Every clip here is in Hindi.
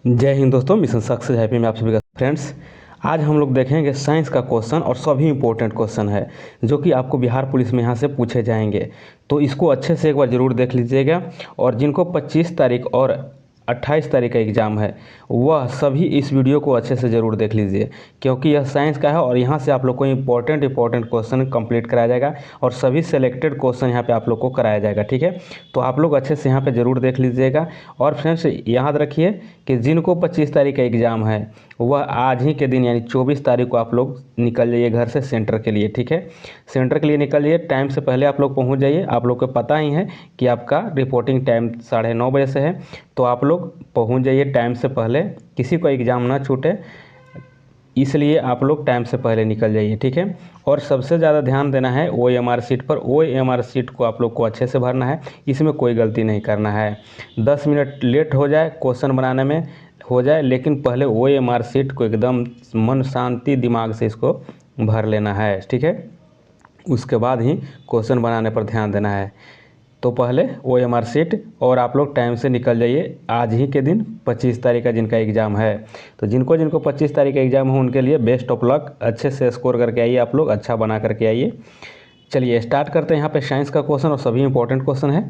जय हिंद दोस्तों, मिशन सक्सेस हैप्पी में आप सभी का फ्रेंड्स। आज हम लोग देखेंगे साइंस का क्वेश्चन और सभी इंपॉर्टेंट क्वेश्चन है जो कि आपको बिहार पुलिस में यहाँ से पूछे जाएंगे। तो इसको अच्छे से एक बार ज़रूर देख लीजिएगा। और जिनको 25 तारीख और 28 तारीख का एग्ज़ाम है वह सभी इस वीडियो को अच्छे से ज़रूर देख लीजिए, क्योंकि यह साइंस का है और यहाँ से आप लोग को इंपॉर्टेंट क्वेश्चन कंप्लीट कराया जाएगा और सभी सेलेक्टेड क्वेश्चन यहाँ पे आप लोग को कराया जाएगा। ठीक है, तो आप लोग अच्छे से यहाँ पे ज़रूर देख लीजिएगा। और फ्रेंड्स याद रखिए कि जिनको 25 तारीख का एग्ज़ाम है वह आज ही के दिन यानी 24 तारीख को आप लोग निकल जाइए घर से सेंटर के लिए। ठीक है, सेंटर के लिए निकल जाइए, टाइम से पहले आप लोग पहुंच जाइए। आप लोग को पता ही है कि आपका रिपोर्टिंग टाइम 9:30 बजे से है, तो आप लोग पहुंच जाइए टाइम से पहले, किसी को एग्ज़ाम ना छूटे इसलिए आप लोग टाइम से पहले निकल जाइए। ठीक है, और सबसे ज़्यादा ध्यान देना है OMR सीट पर। OMR सीट को आप लोग को अच्छे से भरना है, इसमें कोई गलती नहीं करना है। 10 मिनट लेट हो जाए क्वेश्चन बनाने में हो जाए, लेकिन पहले OMR सीट को एकदम मन शांति दिमाग से इसको भर लेना है। ठीक है, उसके बाद ही क्वेश्चन बनाने पर ध्यान देना है। तो पहले OMR सीट और आप लोग टाइम से निकल जाइए आज ही के दिन 25 तारीख का जिनका एग्ज़ाम है। तो जिनको 25 तारीख का एग्ज़ाम हो उनके लिए बेस्ट ऑफ लक, अच्छे से स्कोर करके आइए, आप लोग अच्छा बना करके आइए। चलिए स्टार्ट करते हैं। यहाँ पे साइंस का क्वेश्चन और सभी इंपॉर्टेंट क्वेश्चन है।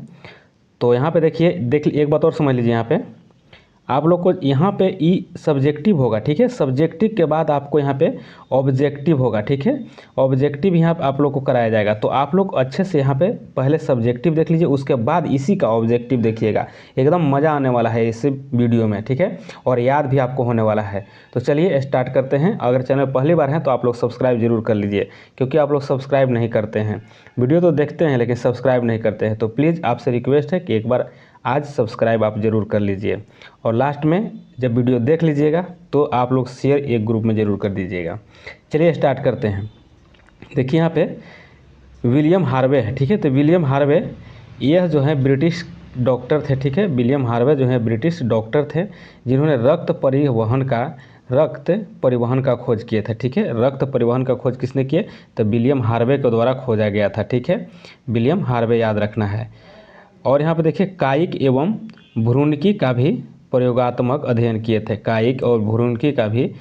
तो यहाँ पे देखिए एक बात और समझ लीजिए, यहाँ पे आप लोग को यहाँ पे सब्जेक्टिव होगा। ठीक है, सब्जेक्टिव के बाद आपको यहाँ पे ऑब्जेक्टिव होगा। ठीक है, ऑब्जेक्टिव यहाँ पे आप लोग को कराया जाएगा। तो आप लोग अच्छे से यहाँ पे पहले सब्जेक्टिव देख लीजिए, उसके बाद इसी का ऑब्जेक्टिव देखिएगा। एकदम मज़ा आने वाला है इस वीडियो में। ठीक है, और याद भी आपको होने वाला है। तो चलिए स्टार्ट करते हैं। अगर चैनल पहली बार है तो आप लोग सब्सक्राइब जरूर कर लीजिए, क्योंकि आप लोग सब्सक्राइब नहीं करते हैं, वीडियो तो देखते हैं लेकिन सब्सक्राइब नहीं करते हैं। तो प्लीज़ आपसे रिक्वेस्ट है कि एक बार आज सब्सक्राइब आप ज़रूर कर लीजिए। और लास्ट में जब वीडियो देख लीजिएगा तो आप लोग शेयर एक ग्रुप में ज़रूर कर दीजिएगा। चलिए स्टार्ट करते हैं। देखिए यहाँ पे विलियम हार्वे है। ठीक है, तो विलियम हार्वे यह जो है ब्रिटिश डॉक्टर थे। ठीक है, विलियम हार्वे जो है ब्रिटिश डॉक्टर थे जिन्होंने रक्त परिवहन का खोज किए थे। ठीक है, रक्त परिवहन का खोज किसने किए? तो विलियम हार्वे के द्वारा खोजा गया था। ठीक है, विलियम हार्वे याद रखना है। और यहाँ पे देखिए कायिक एवं भ्रूणिकी का भी प्रयोगात्मक अध्ययन किए थे। कायिक और भ्रूणिकी का भी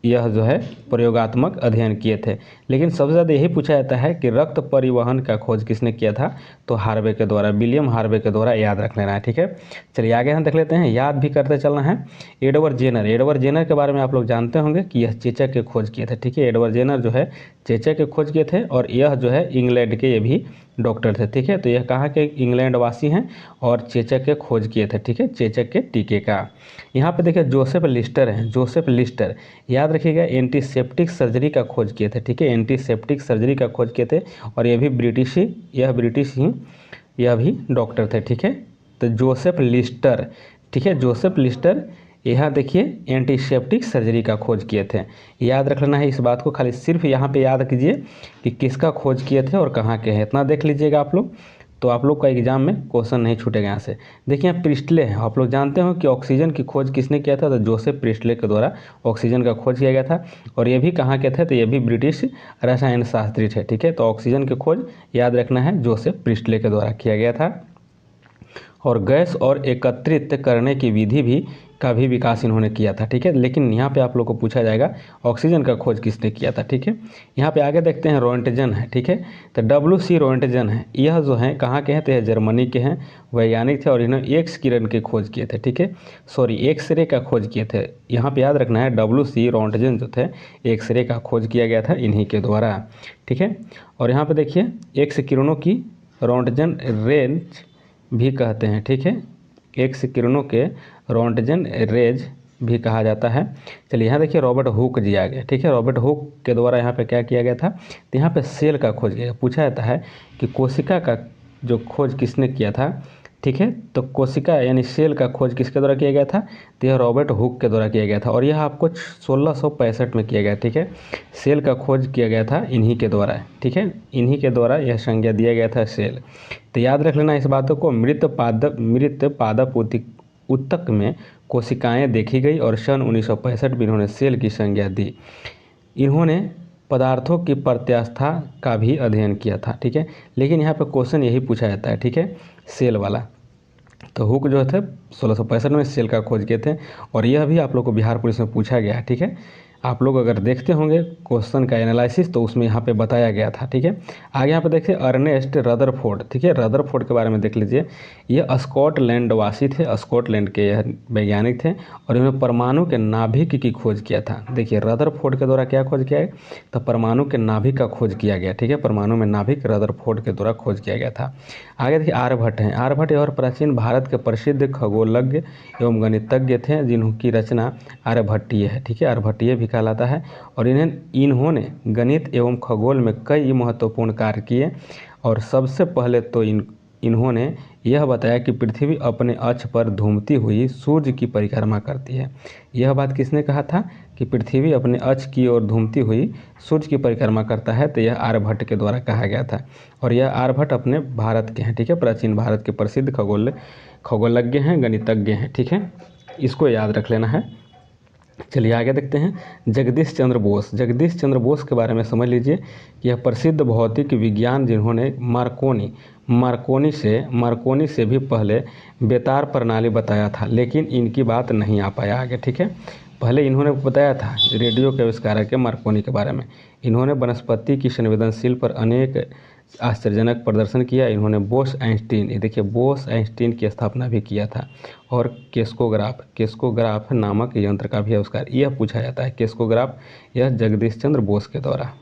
यह जो है प्रयोगात्मक अध्ययन किए थे। लेकिन सबसे ज़्यादा यही पूछा जाता है कि रक्त परिवहन का खोज किसने किया था? तो हार्वे के द्वारा, विलियम हार्वे के द्वारा याद रख लेना है। ठीक है, चलिए आगे हम देख लेते हैं, याद भी करते चलना है। एडवर्ड जेनर के बारे में आप लोग जानते होंगे कि यह चेचक के खोज किए थे। ठीक है, एडवर्ड जेनर जो है चेचक के खोज किए थे और यह जो है इंग्लैंड के ये भी डॉक्टर थे। ठीक है, तो यह कहाँ के? इंग्लैंड वासी हैं और चेचक के खोज किए थे। ठीक है, चेचक के टीके का। यहाँ पे देखिए जोसेफ लिस्टर हैं। जोसेफ लिस्टर याद रखिएगा एंटीसेप्टिक सर्जरी का खोज किए थे। ठीक है, एंटीसेप्टिक सर्जरी का खोज किए थे और यह ब्रिटिश ही यह भी डॉक्टर थे। ठीक है, तो जोसेफ लिस्टर। ठीक है, जोसेफ लिस्टर यहाँ देखिए एंटीसेप्टिक सर्जरी का खोज किए थे। याद रख लेना है इस बात को, खाली सिर्फ यहाँ पे याद कीजिए कि किसका खोज किए थे और कहाँ के हैं, इतना देख लीजिएगा आप लोग। तो आप लोग का एग्जाम में क्वेश्चन नहीं छूटेगा यहाँ से। देखिए प्रिस्टले है, आप लोग जानते हो कि ऑक्सीजन की खोज किसने किया था? तो जोसेफ प्रिस्टले के द्वारा ऑक्सीजन का खोज किया गया था। और ये भी कहाँ के थे? तो ये भी ब्रिटिश रसायन शास्त्री थे। ठीक है, तो ऑक्सीजन की खोज याद रखना है जोसेफ प्रिस्टले के द्वारा किया गया था। और गैस और एकत्रित करने की विधि भी का भी विकास इन्होंने किया था। ठीक है, लेकिन यहाँ पे आप लोग को पूछा जाएगा ऑक्सीजन का खोज किसने किया था। ठीक है, यहाँ पे आगे देखते हैं रोएंटजन है। ठीक है, तो WC रोएंटजन है, यह जो है कहाँ के हैं? तो यह जर्मनी के हैं, वैज्ञानिक थे और इन्होंने एक्स किरण की खोज किए थे। ठीक है, सॉरी एक्सरे का खोज किए थे। यहाँ पे याद रखना है WC रोएंटजन जो थे एक्सरे का खोज किया गया था इन्हीं के द्वारा। ठीक है, और यहाँ पर देखिए एक्स किरणों की रोएंटजन रेंज भी कहते हैं। ठीक है, एक्स किरणों के रोएंटजन रेज भी कहा जाता है। चलिए यहाँ देखिए रॉबर्ट हुक जी आ गए। ठीक है, रॉबर्ट हुक के द्वारा यहाँ पे क्या किया गया था? तो यहाँ पे सेल का खोज किया। पूछा जाता है कि कोशिका का जो खोज किसने किया था? ठीक है, तो कोशिका यानी सेल का खोज किसके द्वारा किया गया था? तो यह रॉबर्ट हुक के द्वारा किया गया था और यह आपको 1665 में किया गया। ठीक है, सेल का खोज किया गया था इन्हीं के द्वारा। ठीक है, इन्हीं के द्वारा यह संज्ञा दिया गया था सेल। तो याद रख लेना इस बातों को। मृत पादप ऊतक में कोशिकाएं देखी गई और सन 1965 में इन्होंने सेल की संज्ञा दी। इन्होंने पदार्थों की प्रत्यास्था का भी अध्ययन किया था। ठीक है, लेकिन यहाँ पे क्वेश्चन यही पूछा जाता है। ठीक है, सेल वाला। तो हुक जो थे 1665 में सेल का खोज किए थे। और यह भी आप लोग को बिहार पुलिस में पूछा गया है, ठीक है। आप लोग अगर देखते होंगे क्वेश्चन का एनालिसिस तो उसमें यहाँ पे बताया गया था, ठीक है। आगे यहाँ पे देखिए अर्नेस्ट रदरफोर्ड, ठीक है। रदरफोर्ड के बारे में देख लीजिए। यह स्कॉटलैंड वासी थे, स्कॉटलैंड के यह वैज्ञानिक थे और इन्होंने परमाणु के नाभिक की खोज किया था। देखिए रदरफोर्ड के द्वारा क्या खोज किया है, तो परमाणु के नाभिक का खोज किया गया, ठीक है। परमाणु में नाभिक रदरफोर्ड के द्वारा खोज किया गया था। आगे देखिए आर्यभट्ट हैं। आर्यभट्ट और प्राचीन भारत के प्रसिद्ध खगोलज्ञ एवं गणितज्ञ थे जिनकी रचना आर्यभट्टीय है, ठीक है। आर्यभट्टीय भी कहलाता है। और इन्होंने गणित एवं खगोल में कई महत्वपूर्ण कार्य किए। और सबसे पहले तो इन्होंने यह बताया कि पृथ्वी अपने अक्ष पर घूमती हुई सूर्य की परिक्रमा करती है। यह बात किसने कहा था कि पृथ्वी अपने अक्ष की ओर घूमती हुई सूर्य की परिक्रमा करता है, तो यह आर्यभट्ट के द्वारा कहा गया था। और यह आर्यभट्ट अपने भारत के हैं, ठीक है। प्राचीन भारत के प्रसिद्ध खगोलज्ञ हैं, गणितज्ञ हैं, ठीक है। इसको याद रख लेना है। चलिए आगे देखते हैं जगदीश चंद्र बोस। जगदीश चंद्र बोस के बारे में समझ लीजिए कि यह प्रसिद्ध भौतिक विज्ञान जिन्होंने मार्कोनी से भी पहले बेतार प्रणाली बताया था, लेकिन इनकी बात नहीं आ पाया आगे, ठीक है। पहले इन्होंने बताया था रेडियो के आविष्कारक के मार्कोनी के बारे में। इन्होंने वनस्पति की संवेदनशील पर अनेक आश्चर्यजनक प्रदर्शन किया। इन्होंने बोस आइंस्टीन, ये देखिए बोस आइंस्टीन की स्थापना भी किया था। और केस्कोग्राफ नामक यंत्र का भी आविष्कार, यह पूछा जाता है केस्कोग्राफ, यह जगदीश चंद्र बोस के द्वारा।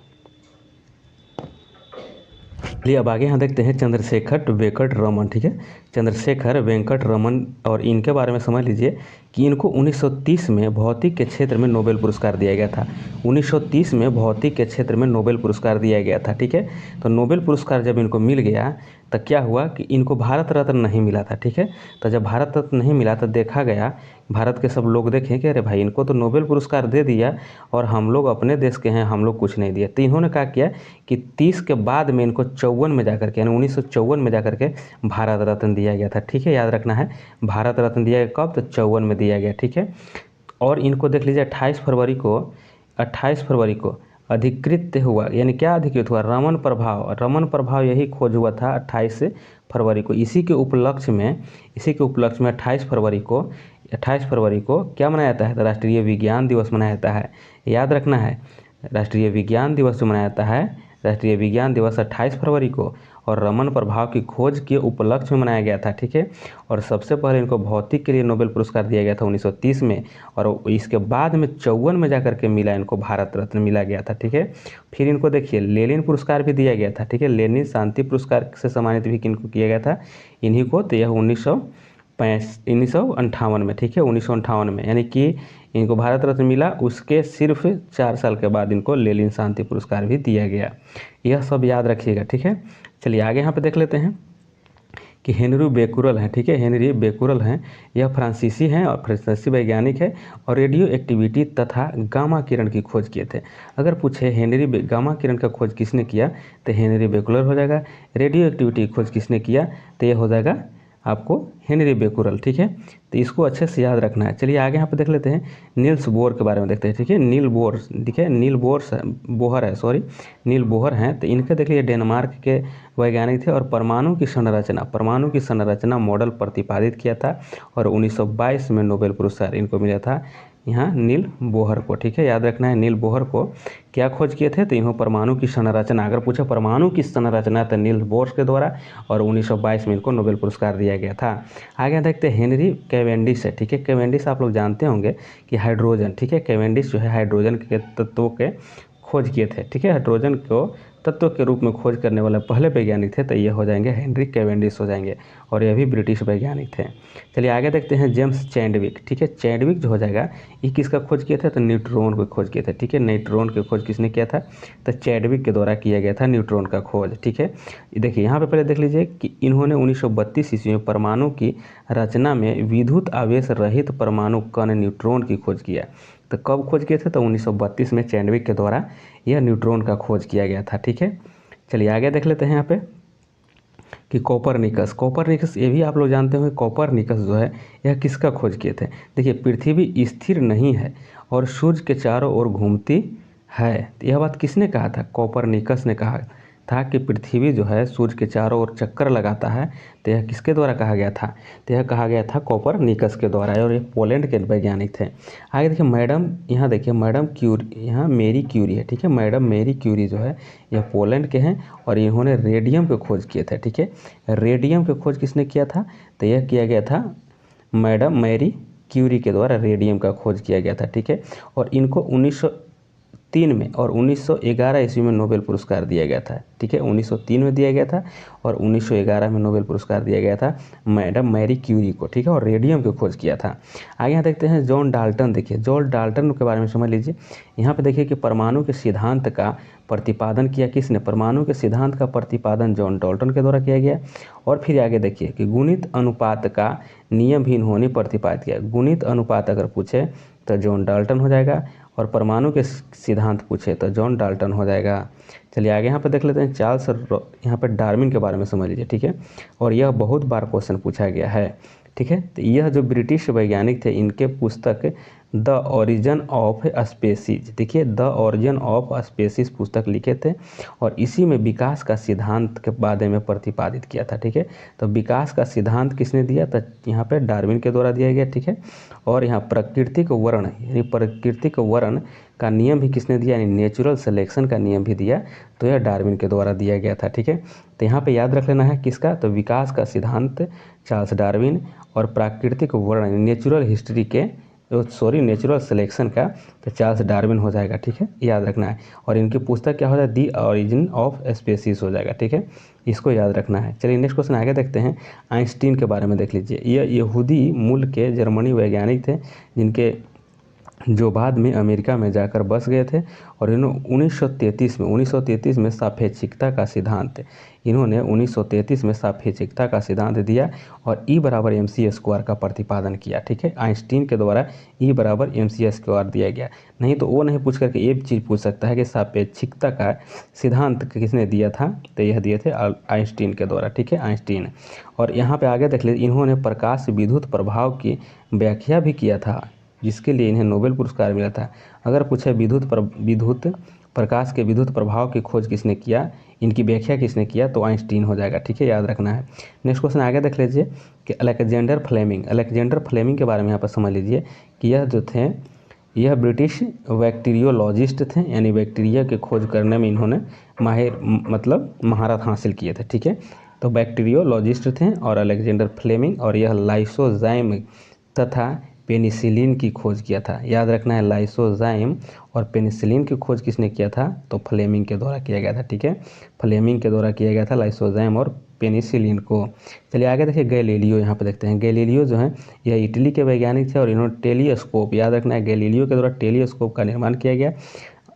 चलिए अब आगे यहाँ देखते हैं चंद्रशेखर वेंकट रमन, ठीक है। चंद्रशेखर वेंकट रमन और इनके बारे में समझ लीजिए कि इनको 1930 में भौतिक के क्षेत्र में नोबेल पुरस्कार दिया गया था। 1930 में भौतिक के क्षेत्र में नोबेल पुरस्कार दिया गया था, ठीक है। तो नोबेल पुरस्कार जब इनको मिल गया तो क्या हुआ कि इनको भारत रत्न नहीं मिला था, ठीक है। तो जब भारत रत्न नहीं मिला तो देखा गया, भारत के सब लोग देखें कि अरे भाई इनको तो नोबेल पुरस्कार दे दिया और हम लोग अपने देश के हैं, हम लोग कुछ नहीं दिए। तो इन्होंने क्या किया कि 30 के बाद में इनको 54 में जाकर के, यानी 1954 में जाकर के भारत रत्न दिया गया था, ठीक है। याद रखना है भारत रत्न दिया गया कब, तो 54 में दिया गया, ठीक है। और इनको देख लीजिए 28 फरवरी को अधिकृत हुआ, यानी क्या अधिकृत हुआ, रमन प्रभाव यही खोज हुआ था 28 फरवरी को। इसी के उपलक्ष्य में 28 फरवरी को क्या मनाया जाता है, तो राष्ट्रीय विज्ञान दिवस मनाया जाता है। याद रखना है राष्ट्रीय विज्ञान दिवस जो मनाया जाता है, राष्ट्रीय विज्ञान दिवस 28 फरवरी को और रमन प्रभाव की खोज के उपलक्ष्य में मनाया गया था, ठीक है। और सबसे पहले इनको भौतिक के लिए नोबेल पुरस्कार दिया गया था 1930 में, और इसके बाद में 54 में जाकर के मिला, इनको भारत रत्न मिला गया था, ठीक है। फिर इनको देखिए लेनिन पुरस्कार भी दिया गया था, ठीक है। लेनिन शांति पुरस्कार से सम्मानित भी किनको किया गया था, इन्हीं को। तो यह 1958 में, ठीक है, 1958 में, यानी कि इनको भारत रत्न मिला, उसके सिर्फ 4 साल के बाद इनको लेनिन शांति पुरस्कार भी दिया गया। यह सब याद रखिएगा, ठीक है। चलिए आगे यहाँ पे देख लेते हैं कि हेनरी बेकुरल हैं, ठीक है। हेनरी बेकुरल हैं, यह फ्रांसीसी हैं और फ्रांसीसी वैज्ञानिक है और रेडियो एक्टिविटी तथा गामा किरण की खोज किए थे। अगर पूछे गामा किरण का खोज किसने किया, तो हेनरी बेकुरल हो जाएगा। रेडियो एक्टिविटी की खोज किसने किया, तो यह हो जाएगा आपको हेनरी बेकुरल, ठीक है। तो इसको अच्छे से याद रखना है। चलिए आगे यहाँ पे देख लेते हैं नील्स बोर के बारे में देखते हैं, ठीक है। नील बोहर हैं। तो इनके देखिए डेनमार्क के वैज्ञानिक थे और परमाणु की संरचना मॉडल प्रतिपादित किया था और 1922 में नोबेल पुरस्कार इनको मिला था, यहाँ नील बोहर को, ठीक है। याद रखना है नील बोहर को क्या खोज किए थे, तो इन्होंने परमाणु की संरचना, अगर पूछे परमाणु की संरचना तो नील बोहर के द्वारा, और 1922 में इनको नोबेल पुरस्कार दिया गया था। आगे देखते हैं हेनरी कैवेंडिश है, ठीक है। कैवेंडिश आप लोग जानते होंगे कि हाइड्रोजन, ठीक है। कैवेंडिश जो है हाइड्रोजन के तत्वों के खोज किए थे, ठीक है। हाइड्रोजन को तत्व के रूप में खोज करने वाले पहले वैज्ञानिक थे, तो ये हो जाएंगे हेनरी कैवेंडिश हो जाएंगे, और ये भी ब्रिटिश वैज्ञानिक थे। चलिए आगे देखते हैं जेम्स चैडविक, ठीक है। चैडविक जो हो जाएगा ये किसका खोज किया था, तो न्यूट्रॉन को खोज किया था, ठीक है। न्यूट्रॉन की खोज किसने किया था, तो चैडविक के द्वारा किया गया था न्यूट्रॉन का खोज, ठीक है। देखिए यहाँ पे पहले देख लीजिए कि इन्होंने 1932 ईस्वी में परमाणु की रचना में विद्युत आवेश रहित परमाणु कण न्यूट्रॉन की खोज किया। तो कब खोज किए थे, तो 1932 में चैडविक के द्वारा यह न्यूट्रॉन का खोज किया गया था, ठीक है। चलिए आगे देख लेते हैं यहाँ पे कि कोपरनिकस ये भी आप लोग जानते होंगे। कोपरनिकस जो है यह किसका खोज किए थे, देखिए पृथ्वी स्थिर नहीं है और सूर्य के चारों ओर घूमती है, तो यह बात किसने कहा था, कोपरनिकस ने कहा था कि पृथ्वी जो है सूर्य के चारों ओर चक्कर लगाता है, तो यह किसके द्वारा कहा गया था? तो यह कहा गया था कोपरनिकस के द्वारा, और ये पोलैंड के वैज्ञानिक थे। आगे देखिए मैडम, यहाँ देखिए मैडम क्यूरी, यहाँ मेरी क्यूरी है, ठीक है। मैडम मेरी क्यूरी जो है यह पोलैंड के हैं और इन्होंने रेडियम की खोज किए थे, ठीक है। रेडियम की खोज किसने किया था? तो यह किया गया था मैडम मैरी क्यूरी के द्वारा, रेडियम का खोज किया गया था, ठीक है। और इनको 1903 में और 1911 ईस्वी में नोबेल पुरस्कार दिया गया था, ठीक है। 1903 में दिया गया था और 1911 में नोबेल पुरस्कार दिया गया था मैडम मैरी क्यूरी को, ठीक है। और रेडियम की खोज किया था। आगे यहाँ देखते हैं जॉन डाल्टन। देखिए जॉन डाल्टन के बारे में समझ लीजिए। यहाँ पे देखिए कि परमाणु के सिद्धांत का प्रतिपादन किया किसने? परमाणु के सिद्धांत का प्रतिपादन जॉन डाल्टन के द्वारा किया गया। और फिर आगे देखिए कि गुणित अनुपात का नियम भी इन्होंने प्रतिपादित किया। गुणित अनुपात अगर पूछे तो जॉन डाल्टन हो जाएगा, और परमाणु के सिद्धांत पूछे तो जॉन डाल्टन हो जाएगा। चलिए आगे यहाँ पे देख लेते हैं चार्ल्स, यहाँ पे डार्विन के बारे में समझ लीजिए, ठीक है। और यह बहुत बार क्वेश्चन पूछा गया है, ठीक है। तो यह जो ब्रिटिश वैज्ञानिक थे, इनके पुस्तक द ओरिजिन ऑफ स्पेसीज, देखिए द ओरिजिन ऑफ स्पेसीज पुस्तक लिखे थे, और इसी में विकास का सिद्धांत के बारे में प्रतिपादित किया था, ठीक है। तो विकास का सिद्धांत किसने दिया? तो यहाँ पे डार्विन के द्वारा दिया गया, ठीक है। और यहाँ प्राकृतिक वर्ण, यानी प्राकृतिक वर्ण का नियम भी किसने दिया? यानी नेचुरल सिलेक्शन का नियम भी दिया, तो यह डार्विन के द्वारा दिया गया था, ठीक है। तो यहाँ पे याद रख लेना है किसका? तो विकास का सिद्धांत चार्ल्स डार्विन, और प्राकृतिक वर्ण नेचुरल हिस्ट्री के नेचुरल सिलेक्शन का तो चार्ल्स डार्विन हो जाएगा, ठीक है। याद रखना है। और इनकी पुस्तक क्या हो जाएगा? दी ओरिजिन ऑफ स्पेसीज हो जाएगा, ठीक है। इसको याद रखना है। चलिए नेक्स्ट क्वेश्चन आगे देखते हैं। आइंस्टीन के बारे में देख लीजिए। यह यहूदी मूल के जर्मनी वैज्ञानिक थे, जिनके जो बाद में अमेरिका में जाकर बस गए थे। और इन्होंने 1933 में सापेक्षिकता का सिद्धांत, इन्होंने 1933 में सापेक्षिकता का सिद्धांत दिया और E बराबर mc² का प्रतिपादन किया, ठीक है। आइंस्टीन के द्वारा E बराबर mc² दिया गया। नहीं तो वो नहीं पूछ करके एक चीज़ पूछ सकता है कि सापेक्षिकता का सिद्धांत किसने दिया था? तो यह दिए थे आइंस्टीन के द्वारा, ठीक है, आइंस्टीन। और यहाँ पे आगे देख लीजिए, इन्होंने प्रकाश विद्युत प्रभाव की व्याख्या भी किया था, जिसके लिए इन्हें नोबेल पुरस्कार मिला था। अगर पूछे विद्युत प्रकाश के विद्युत प्रभाव की खोज किसने किया, इनकी व्याख्या किसने किया, तो आइंस्टीन हो जाएगा, ठीक है। याद रखना है। नेक्स्ट क्वेश्चन आगे देख लीजिए कि अलेक्जेंडर फ्लेमिंग के बारे में यहाँ पर समझ लीजिए कि यह जो थे, यह ब्रिटिश बैक्टीरियोलॉजिस्ट थे, यानी बैक्टीरिया की खोज करने में इन्होंने महारत हासिल किए थे, ठीक है। तो बैक्टीरियोलॉजिस्ट थे और अलेक्जेंडर फ्लेमिंग, और यह लाइसोजाइम तथा पेनिसिलिन की खोज किया था। याद रखना है, लाइसोजाइम और पेनिसिलिन की खोज किसने किया था? तो फ्लेमिंग के द्वारा किया गया था, ठीक है। फ्लेमिंग के द्वारा किया गया था लाइसोजाइम और पेनिसिलिन को। चलिए आगे देखिए गैलीलियो, यहाँ पे देखते हैं। गैलीलियो जो है यह इटली के वैज्ञानिक थे और इन्होंने टेलीस्कोप, याद रखना है, गैलीलियो के द्वारा टेलीस्कोप का निर्माण किया गया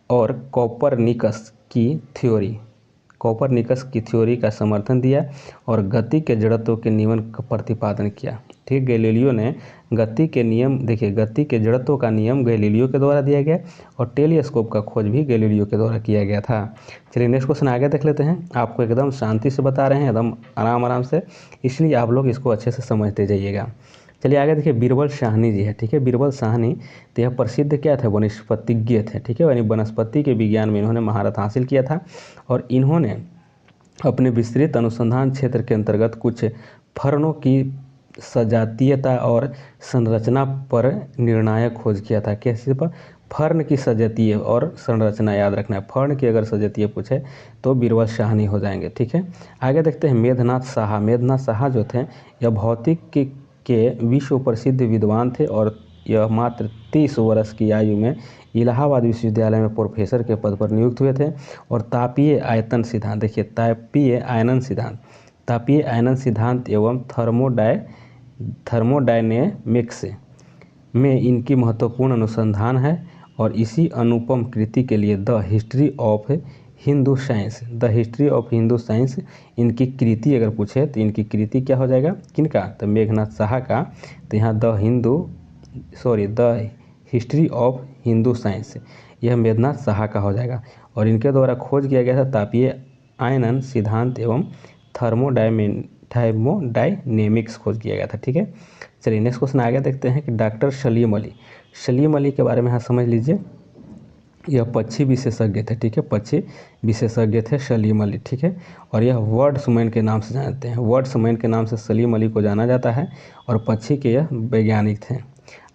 और कोपरनिकस की थ्योरी का समर्थन दिया और गति के जड़त्व के नियम का प्रतिपादन किया, ठीक। गैलीलियो ने गति के नियम, देखिए गति के जड़त्व का नियम गैलीलियो के द्वारा दिया गया और टेलीस्कोप का खोज भी गैलीलियो के द्वारा किया गया था। चलिए नेक्स्ट क्वेश्चन आगे देख लेते हैं। आपको एकदम शांति से बता रहे हैं, एकदम आराम से, इसलिए आप लोग इसको अच्छे से समझते जाइएगा। चलिए आगे देखिए, बीरबल साहनी जी है, ठीक है। बीरबल साहनी तो यह प्रसिद्ध क्या थे? वनस्पतिज्ञ थे, ठीक है। यानी वनस्पति के विज्ञान में इन्होंने महारत हासिल किया था और इन्होंने अपने विस्तृत अनुसंधान क्षेत्र के अंतर्गत कुछ फर्नों की सजातीयता और संरचना पर निर्णायक खोज किया था। कैसे पर? फर्न की सजातीय और संरचना, याद रखना है। फर्न की अगर सजातीय पूछे तो बीरबल साहनी हो जाएंगे, ठीक है। आगे देखते हैं मेघनाथ साहा जो थे, यह भौतिक के विश्व प्रसिद्ध विद्वान थे और यह मात्र 30 वर्ष की आयु में इलाहाबाद विश्वविद्यालय में प्रोफेसर के पद पर नियुक्त हुए थे और तापीय आयतन सिद्धांत, देखिए तापीय आयनन सिद्धांत एवं थर्मोडायनेमिक्स में इनकी महत्वपूर्ण अनुसंधान है। और इसी अनुपम कृति के लिए the history of Hindu science इनकी कृति अगर पूछे तो इनकी कृति क्या हो जाएगा? किनका? तो मेघनाथ साहा का। तो यहाँ the history of Hindu science, यह मेघनाथ साहा का हो जाएगा और इनके द्वारा खोज किया गया था तापीय आयनन सिद्धांत एवं थर्मोडायनेमिक्स खोज किया गया था, ठीक है। चलिए नेक्स्ट क्वेश्चन आगे देखते हैं कि डॉक्टर सलीम अली के बारे में यहाँ समझ लीजिए यह पक्षी विशेषज्ञ थे, ठीक है, पक्षी विशेषज्ञ थे सलीम अली, ठीक है। और यह वर्ड्समैन के नाम से जानते हैं, वर्ड्समैन के नाम से सलीम अली को जाना जाता है और पक्षी के यह वैज्ञानिक थे।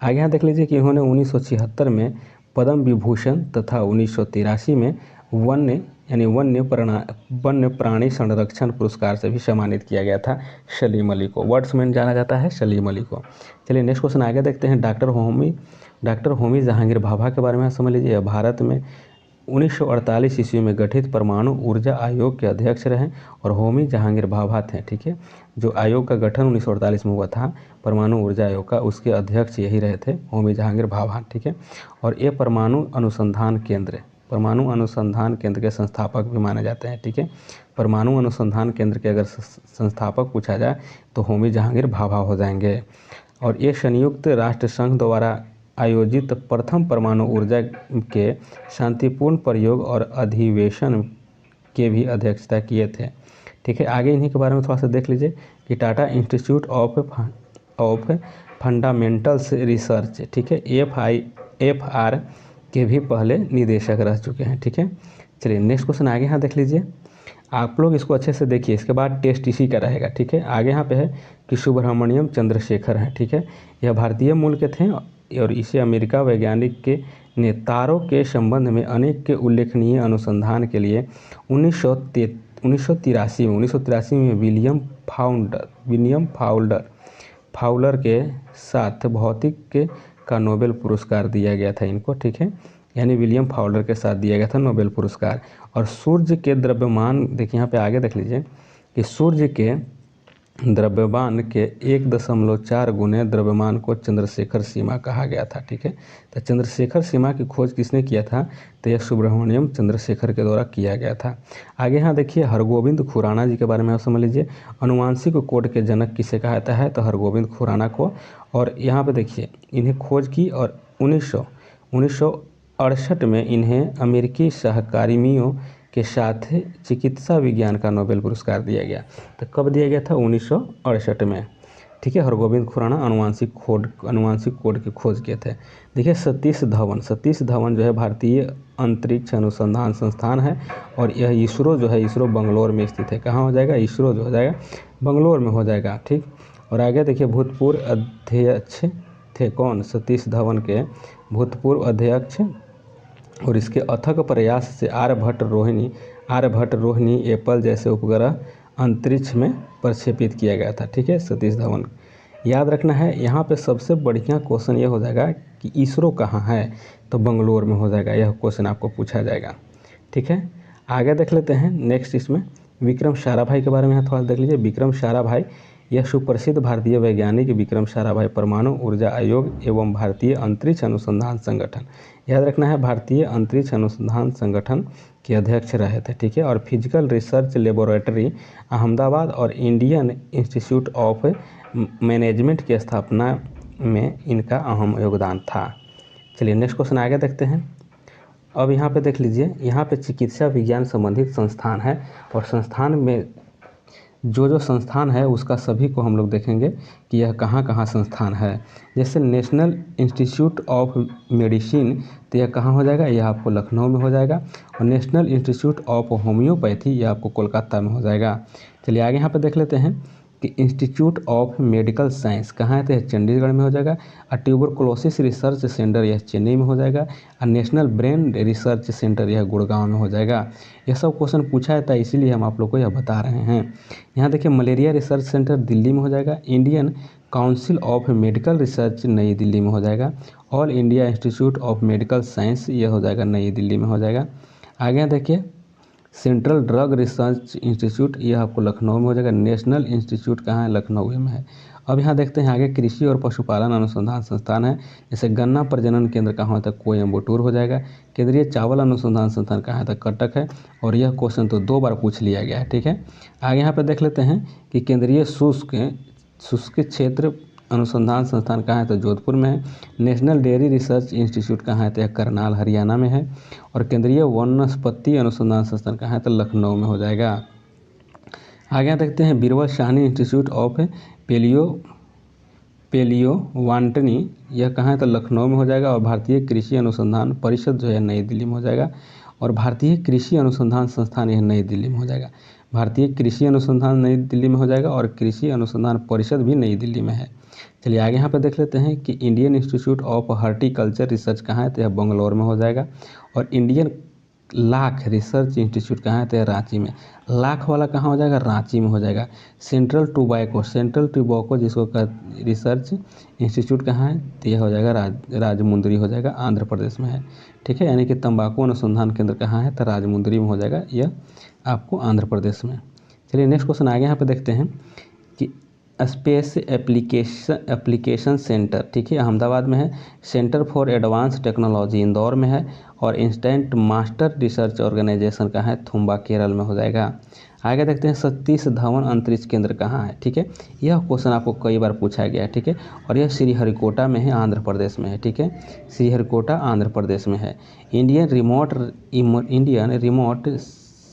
आगे यहाँ देख लीजिए कि इन्होंने 1976 में पद्म विभूषण तथा 1983 में वन्य प्राणी संरक्षण पुरस्कार से भी सम्मानित किया गया था सलीम अली को। वर्ड्समैन जाना जाता है सलीम अली को। चलिए नेक्स्ट क्वेश्चन आगे देखते हैं। डॉक्टर होमी जहांगीर भाभा के बारे में समझ लीजिए। भारत में 1948 ईस्वी में गठित परमाणु ऊर्जा आयोग के अध्यक्ष रहे और होमी जहांगीर भाभा थे, ठीक है। जो आयोग का गठन 1948 में हुआ था परमाणु ऊर्जा आयोग का, उसके अध्यक्ष यही रहे थे होमी जहांगीर भाभा, ठीक है। और ये परमाणु अनुसंधान केंद्र के संस्थापक भी माने जाते हैं, ठीक है। परमाणु अनुसंधान केंद्र के अगर संस्थापक पूछा जाए तो होमी जहांगीर भाभा हो जाएंगे। और ये संयुक्त राष्ट्र संघ द्वारा आयोजित प्रथम परमाणु ऊर्जा के शांतिपूर्ण प्रयोग और अधिवेशन के भी अध्यक्षता किए थे, ठीक है। आगे इन्हीं के बारे में थोड़ा सा देख लीजिए कि Tata institute of fundamentals research, ठीक है, FR के भी पहले निदेशक रह चुके हैं, ठीक है। चलिए नेक्स्ट क्वेश्चन आगे यहाँ देख लीजिए। आप लोग इसको अच्छे से देखिए, इसके बाद टेस्ट इसी का रहेगा, ठीक है। आगे यहाँ पे है कि सुब्रमण्यम चंद्रशेखर हैं, ठीक है। यह भारतीय मूल के थे और इसे अमेरिका वैज्ञानिक ने तारों के संबंध में अनेक के उल्लेखनीय अनुसंधान के लिए 1983 में विलियम फाउलर के साथ भौतिक का नोबेल पुरस्कार दिया गया था इनको, ठीक है। यानी विलियम फाउलर के साथ दिया गया था नोबेल पुरस्कार। और सूर्य के द्रव्यमान, देखिए यहाँ पे आगे देख लीजिए कि सूर्य के द्रव्यमान के 1.4 गुने द्रव्यमान को चंद्रशेखर सीमा कहा गया था, ठीक है। तो चंद्रशेखर सीमा की खोज किसने किया था? तो यह सुब्रमण्यम चंद्रशेखर के द्वारा किया गया था। आगे यहाँ देखिए हरगोविंद खुराना जी के बारे में आप समझ लीजिए। अनुवांशिक कोड के जनक किसे कहा जाता है? तो हरगोविंद खुराना को। और यहाँ पे देखिए इन्हें खोज की और 1968 में इन्हें अमेरिकी सहकर्मियों के साथ चिकित्सा विज्ञान का नोबेल पुरस्कार दिया गया। तो कब दिया गया था? 1968 में, ठीक है। हरगोविंद खुराना अनुवांशिक कोड की खोज किए थे। देखिए सतीश धवन जो है भारतीय अंतरिक्ष अनुसंधान संस्थान है और यह इसरो जो है, इसरो बंगलोर में स्थित है। कहाँ हो जाएगा? इसरो जो हो जाएगा बंगलोर में हो जाएगा, ठीक। और आगे देखिए भूतपूर्व अध्यक्ष थे कौन? सतीश धवन के भूतपूर्व अध्यक्ष। और इसके अथक प्रयास से आर्यभट्ट रोहिणी एप्पल जैसे उपग्रह अंतरिक्ष में प्रक्षेपित किया गया था, ठीक है, सतीश धवन। याद रखना है यहाँ पे सबसे बढ़िया क्वेश्चन ये हो जाएगा कि इसरो कहाँ है? तो बंगलोर में हो जाएगा। यह क्वेश्चन आपको पूछा जाएगा, ठीक है। आगे देख लेते हैं नेक्स्ट, इसमें विक्रम साराभाई के बारे में थोड़ा देख लीजिए। विक्रम साराभाई यह सुप्रसिद्ध भारतीय वैज्ञानिक विक्रम साराभाई परमाणु ऊर्जा आयोग एवं भारतीय अंतरिक्ष अनुसंधान संगठन, याद रखना है, भारतीय अंतरिक्ष अनुसंधान संगठन के अध्यक्ष रहे थे, ठीक है। और फिजिकल रिसर्च लेबोरेटरी अहमदाबाद और इंडियन इंस्टीट्यूट ऑफ मैनेजमेंट की स्थापना में इनका अहम योगदान था। चलिए नेक्स्ट क्वेश्चन आगे देखते हैं। अब यहाँ पे देख लीजिए, यहाँ पे चिकित्सा विज्ञान संबंधित संस्थान है और संस्थान में जो संस्थान है उसका सभी को हम लोग देखेंगे कि यह कहाँ संस्थान है। जैसे नेशनल इंस्टीट्यूट ऑफ मेडिसिन, तो यह कहाँ हो जाएगा? यह आपको लखनऊ में हो जाएगा। और नेशनल इंस्टीट्यूट ऑफ होम्योपैथी यह आपको कोलकाता में हो जाएगा। चलिए आगे यहाँ पे देख लेते हैं कि इंस्टीट्यूट ऑफ मेडिकल साइंस कहाँ है? तो यह चंडीगढ़ में हो जाएगा। और ट्यूबरकुलोसिस रिसर्च सेंटर यह चेन्नई में हो जाएगा। और नेशनल ब्रेन रिसर्च सेंटर यह गुड़गांव में हो जाएगा। यह सब क्वेश्चन पूछा जाता है, इसीलिए हम आप लोग को यह बता रहे हैं। यहाँ देखिए मलेरिया रिसर्च सेंटर दिल्ली में हो जाएगा। Indian council of medical research नई दिल्ली में हो जाएगा। All India institute of medical science यह हो जाएगा नई दिल्ली में हो जाएगा। आगे देखिए सेंट्रल ड्रग रिसर्च इंस्टीट्यूट यह आपको लखनऊ में हो जाएगा। नेशनल इंस्टीट्यूट कहाँ है? लखनऊ में है। अब यहाँ देखते हैं आगे कृषि और पशुपालन अनुसंधान संस्थान है। जैसे गन्ना प्रजनन केंद्र कहाँ होता है? कोयम्बटूर हो जाएगा। केंद्रीय चावल अनुसंधान संस्थान कहाँ है? तो कटक है। और यह क्वेश्चन तो 2 बार पूछ लिया गया है, ठीक है। आगे यहाँ पर देख लेते हैं कि केंद्रीय शुष्क क्षेत्र अनुसंधान संस्थान कहाँ है? तो जोधपुर में है। नेशनल डेयरी रिसर्च इंस्टीट्यूट कहाँ है? तो यह करनाल हरियाणा में है। और केंद्रीय वनस्पति अनुसंधान संस्थान कहाँ है? तो लखनऊ में हो जाएगा। आगे देखते हैं बीरबल साहनी इंस्टीट्यूट ऑफ पेलियोवांटनी यह कहाँ है तो लखनऊ में हो जाएगा। और भारतीय कृषि अनुसंधान परिषद जो है नई दिल्ली में हो जाएगा। और भारतीय कृषि अनुसंधान संस्थान यह नई दिल्ली में हो जाएगा। भारतीय कृषि अनुसंधान नई दिल्ली में हो जाएगा और कृषि अनुसंधान परिषद भी नई दिल्ली में है। चलिए आगे यहाँ पर देख लेते हैं कि Indian institute of horticulture research कहाँ है तो यह बेंगलोर में हो जाएगा। और इंडियन लाख रिसर्च इंस्टीट्यूट कहाँ है तो यह रांची में। लाख वाला कहाँ हो जाएगा, रांची में हो जाएगा। सेंट्रल टोबैको जिसको रिसर्च इंस्टीट्यूट कहाँ है तो यह हो जाएगा राजमुंदरी हो जाएगा, आंध्र प्रदेश में है। ठीक है, यानी कि तंबाकू अनुसंधान केंद्र कहाँ है तो राजमुंदरी में हो जाएगा, यह आपको आंध्र प्रदेश में। चलिए नेक्स्ट क्वेश्चन आगे यहाँ पे देखते हैं कि स्पेस एप्लीकेशन सेंटर, ठीक है, अहमदाबाद में है। Centre for advance technology Indore में है। और इंस्टेंट मास्टर रिसर्च ऑर्गेनाइजेशन कहाँ है, थुम्बा केरल में हो जाएगा। आगे देखते हैं सतीश धवन अंतरिक्ष केंद्र कहाँ है। ठीक है, यह क्वेश्चन आपको कई बार पूछा गया है। ठीक है, और यह श्रीहरिकोटा में है, आंध्र प्रदेश में है। ठीक है, श्रीहरिकोटा आंध्र प्रदेश में है। इंडियन रिमोट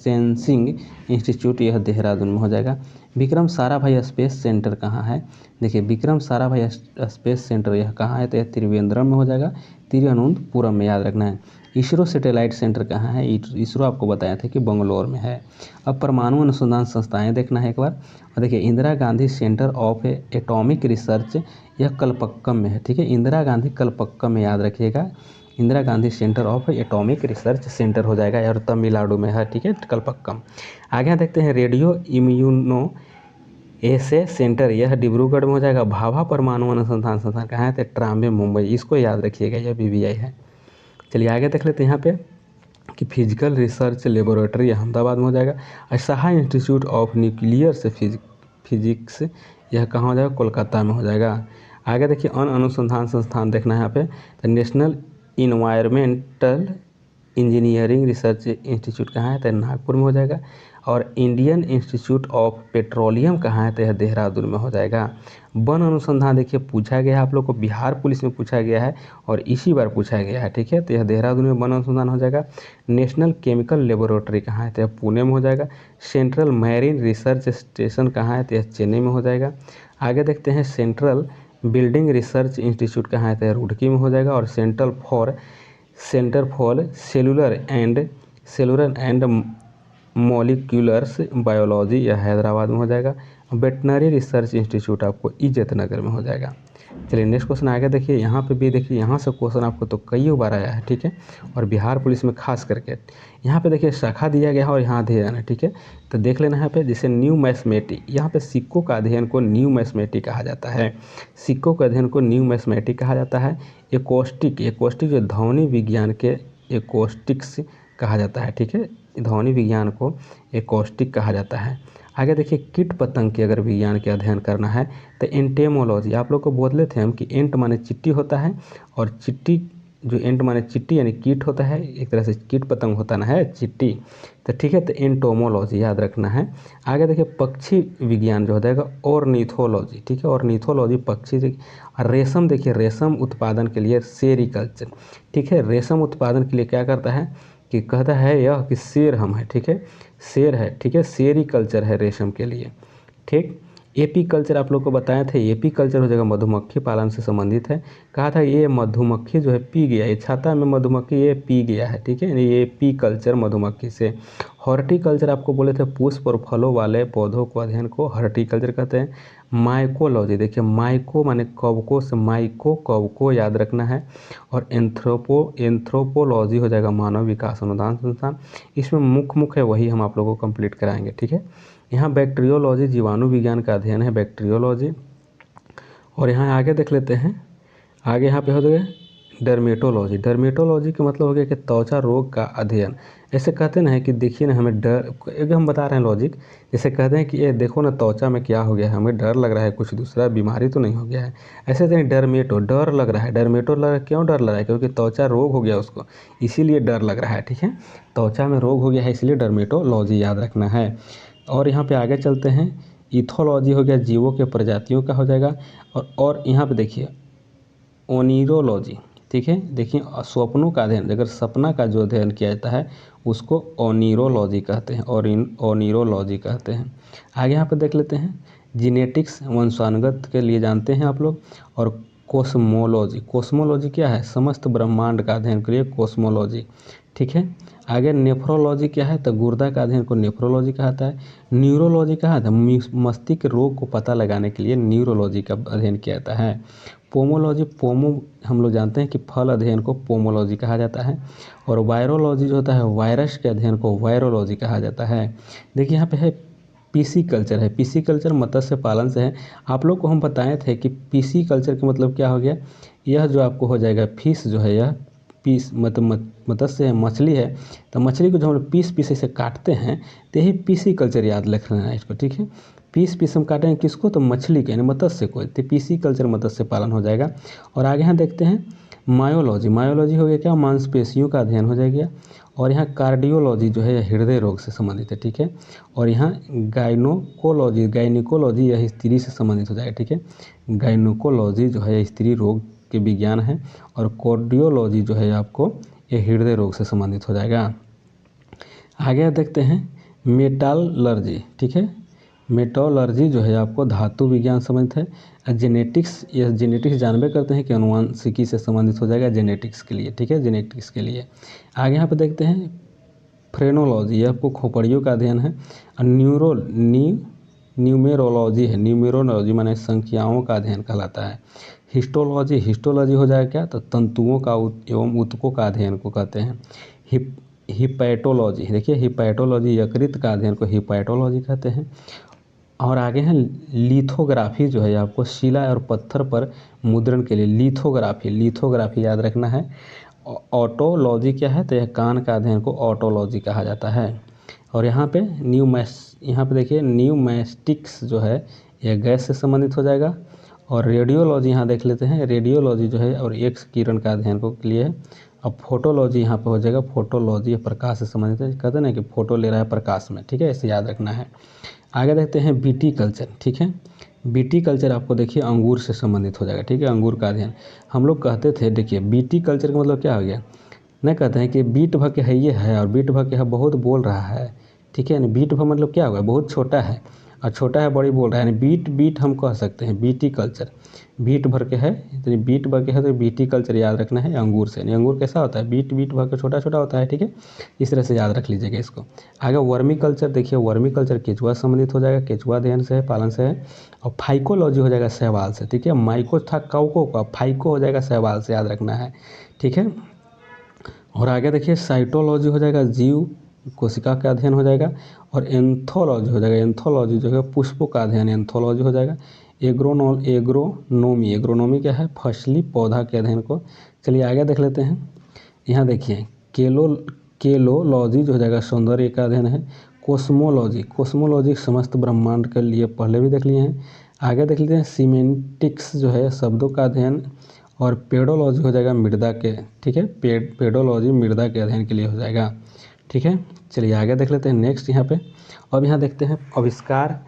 सेंसिंग इंस्टीट्यूट यह देहरादून में हो जाएगा। विक्रम साराभाई स्पेस सेंटर कहाँ है, देखिए विक्रम साराभाई स्पेस सेंटर यह कहाँ है तो यह त्रिवेंद्रम में हो जाएगा, तिरुवनंतपुरम में, याद रखना है। इसरो सैटेलाइट सेंटर कहाँ है, इसरो आपको बताया था कि बंगलोर में है। अब परमाणु अनुसंधान संस्थाएं देखना है एक बार। और देखिए Indira Gandhi centre of atomic research यह कलपक्कम में है। ठीक है, इंदिरा गांधी कलपक्कम में, याद रखिएगा, Indira Gandhi centre of atomic research centre हो जाएगा और तमिलनाडु में है। ठीक है, कलपक्कम। आगे देखते हैं रेडियो इम्यूनो एसे सेंटर यह डिब्रूगढ़ में हो जाएगा। भाभा परमाणु अनुसंधान संस्थान कहाँ है तो ट्राम्बे मुंबई, इसको याद रखिएगा, यह बीबीआई है। चलिए आगे देख लेते हैं यहाँ पे कि फिजिकल रिसर्च लेबोरेटरी अहमदाबाद में हो जाएगा। असाहा इंस्टीट्यूट ऑफ न्यूक्लियर से फिजिक्स यह कहाँ हो जाएगा, कोलकाता में हो जाएगा। आगे देखिए अन्य अनुसंधान संस्थान देखना है यहाँ पे तो national environmental engineering research institute कहाँ है तो नागपुर में हो जाएगा। और इंडियन इंस्टीट्यूट ऑफ पेट्रोलियम कहाँ है तो यह देहरादून में हो जाएगा। वन अनुसंधान देखिए पूछा गया है आप लोग को, बिहार पुलिस में पूछा गया है और इसी बार पूछा गया है। ठीक है, तो यह देहरादून में वन अनुसंधान हो जाएगा। नेशनल केमिकल लेबोरेटरी कहाँ है तो यह पुणे में हो जाएगा। सेंट्रल मैरीन रिसर्च स्टेशन कहाँ है तो यह चेन्नई में हो जाएगा। आगे देखते हैं सेंट्रल बिल्डिंग रिसर्च इंस्टीट्यूट कहाँ है तो यह रुड़की में हो जाएगा। और centre for cellular and moleculars biology यह हैदराबाद में हो जाएगा। वेटनरी रिसर्च इंस्टीट्यूट आपको इज्जत नगर में हो जाएगा। चलिए नेक्स्ट क्वेश्चन आगे देखिए, यहाँ पे भी देखिए, यहाँ से क्वेश्चन आपको तो कई बार आया है। ठीक है, और बिहार पुलिस में खास करके यहाँ पे देखिए शाखा दिया गया है और यहाँ अध्ययन है। ठीक है, तो देख लेना यहाँ पे, जैसे न्यू मैथमेटिक, यहाँ पे सिक्कों का अध्ययन को न्यू मैथमेटिक कहा जाता है। सिक्कों के अध्ययन को न्यू मैथमेटिक कहा जाता है। एकॉस्टिक जो ध्वनि विज्ञान के एकॉस्टिक्स कहा जाता है। ठीक है, ध्वनि विज्ञान को एकॉस्टिक कहा जाता है। आगे देखिए कीट पतंग के अगर विज्ञान के अध्ययन करना है तो एंटेमोलॉजी, आप लोग को बोले थे हम कि एंट माने चिट्टी होता है और चिट्टी जो एंट माने चिट्टी यानी कीट होता है, एक तरह से कीट पतंग होता ना है चिट्टी, तो ठीक है, तो एंटोमोलॉजी याद रखना है। आगे देखिए पक्षी विज्ञान जो हो जाएगा ऑर्निथोलॉजी। ठीक है, ऑर्निथोलॉजी पक्षी। रेशम देखिए, रेशम उत्पादन के लिए सेरीकल्चर। ठीक है, रेशम उत्पादन के लिए क्या करता है कि कहता है यह कि शेर हम है। ठीक है, शेर है। ठीक है, सेरीकल्चर है रेशम के लिए। ठीक, एपी कल्चर आप लोग को बताए थे, एपी कल्चर हो जाएगा मधुमक्खी पालन से संबंधित है। कहा था ये मधुमक्खी जो है पी गया, ये छाता में मधुमक्खी ये पी गया है। ठीक है, ये पी कल्चर मधुमक्खी से। हॉर्टिकल्चर आपको बोले थे पुष्प और फलों वाले पौधों को अध्ययन को हॉर्टिकल्चर कहते हैं। माइकोलॉजी देखिए, माइको माने कवकों से, माइको कवकों याद रखना है। और एंथ्रोपोलॉजी हो जाएगा मानव विकास अनुसंधान संस्थान। इसमें मुख्य है वही हम आप लोगों को कंप्लीट कराएंगे। ठीक है, यहाँ बैक्टीरियोलॉजी जीवाणु विज्ञान का अध्ययन है बैक्टीरियोलॉजी। और यहाँ आगे देख लेते हैं, आगे यहाँ पे हो गया डर्मेटोलॉजी। डर्मेटोलॉजी का मतलब हो गया कि त्वचा रोग का अध्ययन। ऐसे कहते ना है कि देखिए ना हमें डर, एक हम बता रहे हैं लॉजिक, जैसे कहते हैं कि ये देखो ना त्वचा में क्या हो गया है, हमें डर लग रहा है, कुछ दूसरा बीमारी तो नहीं हो गया है। ऐसे नहीं, डर्मेटो डर लग रहा है, डर्मेटो लग रहा है, क्यों डर लग रहा है, क्योंकि त्वचा रोग हो गया उसको, इसीलिए डर लग रहा है। ठीक है, त्वचा में रोग हो गया है इसलिए डर्मेटोलॉजी याद रखना है। और यहाँ पे आगे चलते हैं, इथोलॉजी हो गया जीवों के प्रजातियों का हो जाएगा। और यहाँ पे देखिए ओनिरोलॉजी। ठीक है, देखिए स्वप्नों का अध्ययन, अगर सपना का जो अध्ययन किया जाता है उसको ओनिरोलॉजी कहते हैं, और ओनिरोलॉजी कहते हैं। आगे यहाँ पे देख लेते हैं जीनेटिक्स वंशानुगत के लिए जानते हैं आप लोग। और कोस्मोलॉजी, कोस्मोलॉजी क्या है, समस्त ब्रह्मांड का अध्ययन के लिए कोस्मोलॉजी, ठीक है। आगे नेफ्रोलॉजी क्या है, तो गुर्दा का अध्ययन को नेफ्रोलॉजी कहता है। न्यूरोलॉजी कहा था, मस्तिष्क रोग को पता लगाने के लिए न्यूरोलॉजी का अध्ययन किया जाता है। पोमोलॉजी, पोमो हम लोग जानते हैं कि फल अध्ययन को पोमोलॉजी कहा जाता है। और वायरोलॉजी जो होता है, वायरस के अध्ययन को वायरोलॉजी कहा जाता है। देखिए यहाँ पे है पीसी कल्चर है, पीसी कल्चर मत्स्य पालन से है। आप लोग को हम बताए थे कि पीसी कल्चर का मतलब क्या हो गया, यह जो आपको हो जाएगा फिश जो है, यह पीस मत्स्य है, मछली है, तो मछली को जो हम लोग पीस पीस से काटते हैं तो यही पीसी कल्चर याद रख लेना है इसको, ठीक है। पीस पीस हम काटेंगे किसको, तो मछली के यानी मत्स्य को, तो पीसी कल्चर मत्स्य पालन हो जाएगा। और आगे यहाँ देखते हैं मायोलॉजी, मायोलॉजी हो गया क्या, मांसपेशियों का अध्ययन हो जाएगा। और यहाँ कार्डियोलॉजी जो है हृदय रोग से संबंधित है, ठीक है। और यहाँ गायनोकोलॉजी, गायनिकोलॉजी यह स्त्री से संबंधित हो जाएगा, ठीक है। गायनोकोलॉजी जो है स्त्री रोग के विज्ञान है। और कार्डियोलॉजी जो है आपको ये हृदय रोग से संबंधित हो जाएगा। आगे देखते हैं मेटालर्जी, ठीक है। मेटालर्जी जो है आपको धातु विज्ञान संबंधित है। जेनेटिक्स, यह जेनेटिक्स जानबे करते हैं कि अनुवांशिकी से संबंधित हो जाएगा जेनेटिक्स के लिए, ठीक है, जेनेटिक्स के लिए। आगे यहाँ पे देखते हैं फ्रेनोलॉजी, यह आपको खोपड़ियों का अध्ययन है। और न्यूमेरोलॉजी है, न्यूमेरोलॉजी माने संख्याओं का अध्ययन कहलाता है। हिस्टोलॉजी, हिस्टोलॉजी हो जाएगा क्या, तो तंतुओं का एवं ऊतकों का अध्ययन को कहते हैं। हिपैटोलॉजी, देखिए हिपैटोलॉजी यकृत का अध्ययन को हिपैटोलॉजी कहते हैं। और आगे हैं लिथोग्राफी जो है आपको शिला और पत्थर पर मुद्रण के लिए लिथोग्राफी, लिथोग्राफी याद रखना है। ऑटोलॉजी क्या है, तो यह कान का अध्ययन को ऑटोलॉजी कहा जाता है। और यहाँ पे यहाँ पे देखिए न्यूमैस्टिक्स जो है यह गैस से संबंधित हो जाएगा। और रेडियोलॉजी यहाँ देख लेते हैं, रेडियोलॉजी जो है और एक्स किरण का अध्ययन को के लिए है। अब फोटोलॉजी यहाँ पे हो जाएगा, फोटोलॉजी प्रकाश से संबंधित है, कहते हैं ना कि फोटो ले रहा है प्रकाश में, ठीक है, इसे याद रखना है। आगे देखते हैं बीटी कल्चर, ठीक है। बीटी कल्चर आपको देखिए अंगूर से संबंधित हो जाएगा, ठीक है, अंगूर का अध्ययन। हम लोग कहते थे, देखिए बीटी कल्चर का मतलब क्या हो गया, नहीं कहते हैं कि बीट भर के है ये है और बीट भर के है बहुत बोल रहा है, ठीक है। यानी बीट भर मतलब क्या होगा, बहुत छोटा है, और छोटा है बड़ी बोल रहा है, यानी बीट बीट हम कह सकते हैं बीटी कल्चर। बीट भर के है, तो बीट भर के है तो बीटी कल्चर याद रखना है अंगूर से। अंगूर कैसा होता है, बीट बीट भर के छोटा छोटा होता है, ठीक है, इस तरह से याद रख लीजिएगा इसको। आगे वर्मी कल्चर, देखिए वर्मी कल्चर केचुआ संबंधित हो जाएगा, केचुआ अध्ययन से है, पालन से है। और फाइकोलॉजी हो जाएगा शैवाल से, ठीक है। माइको था काउको का, फाइको हो जाएगा शैवाल से, याद रखना है, ठीक है। और आगे देखिए साइटोलॉजी हो जाएगा जीव कोशिका का अध्ययन हो जाएगा। और एंथोलॉजी हो जाएगा, एंथोलॉजी जो है पुष्पों का अध्ययन एंथोलॉजी हो जाएगा। एग्रोनोमी, एग्रोनोमी क्या है, फसली पौधा के अध्ययन को। चलिए आगे देख लेते हैं। यहाँ देखिए केलोलॉजी जो हो जाएगा सौंदर्य का अध्ययन है। कोस्मोलॉजी, कोस्मोलॉजी समस्त ब्रह्मांड के लिए पहले भी देख लिए हैं। आगे देख लेते हैं सीमेंटिक्स जो है शब्दों का अध्ययन। और पेडोलॉजी हो जाएगा मृदा के, ठीक है, पेडोलॉजी मृदा के अध्ययन के लिए हो जाएगा, ठीक है। चलिए आगे देख लेते हैं नेक्स्ट यहाँ पे। अब यहाँ देखते हैं आविष्कार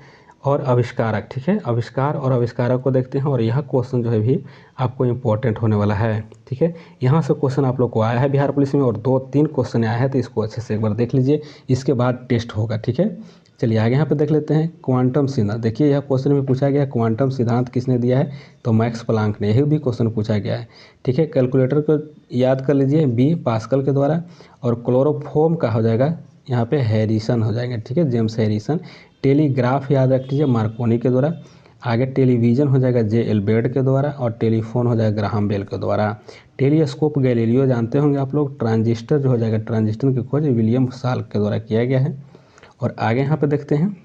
और आविष्कारक, ठीक है, आविष्कार और आविष्कारक को देखते हैं। और यह क्वेश्चन जो है भी आपको इम्पोर्टेंट होने वाला है, ठीक है। यहाँ से क्वेश्चन आप लोग को आया है बिहार पुलिस में और 2-3 क्वेश्चन आया है, तो इसको अच्छे से एक बार देख लीजिए, इसके बाद टेस्ट होगा, ठीक है। चलिए आगे यहाँ पे देख लेते हैं क्वांटम सिद्धांत। देखिए यह क्वेश्चन में पूछा गया है क्वांटम सिद्धांत किसने दिया है, तो मैक्स प्लांक ने, यही भी क्वेश्चन पूछा गया है, ठीक है। कैलकुलेटर को याद कर लीजिए, बी पास्कल के द्वारा। और क्लोरोफॉर्म का हो जाएगा यहाँ पे हैरिसन हो जाएगा, ठीक है, जेम्स हैरिसन। टेलीग्राफ याद रख लीजिए मार्कोनी के द्वारा। आगे टेलीविज़न हो जाएगा जे एल्बर्ट के द्वारा। और टेलीफोन हो जाएगा ग्राहम बेल के द्वारा। टेलीस्कोप गैलीलियो जानते होंगे आप लोग। ट्रांजिस्टर जो हो जाएगा, ट्रांजिस्टर की खोज विलियम साल्क के द्वारा किया गया है। और आगे यहाँ पे देखते हैं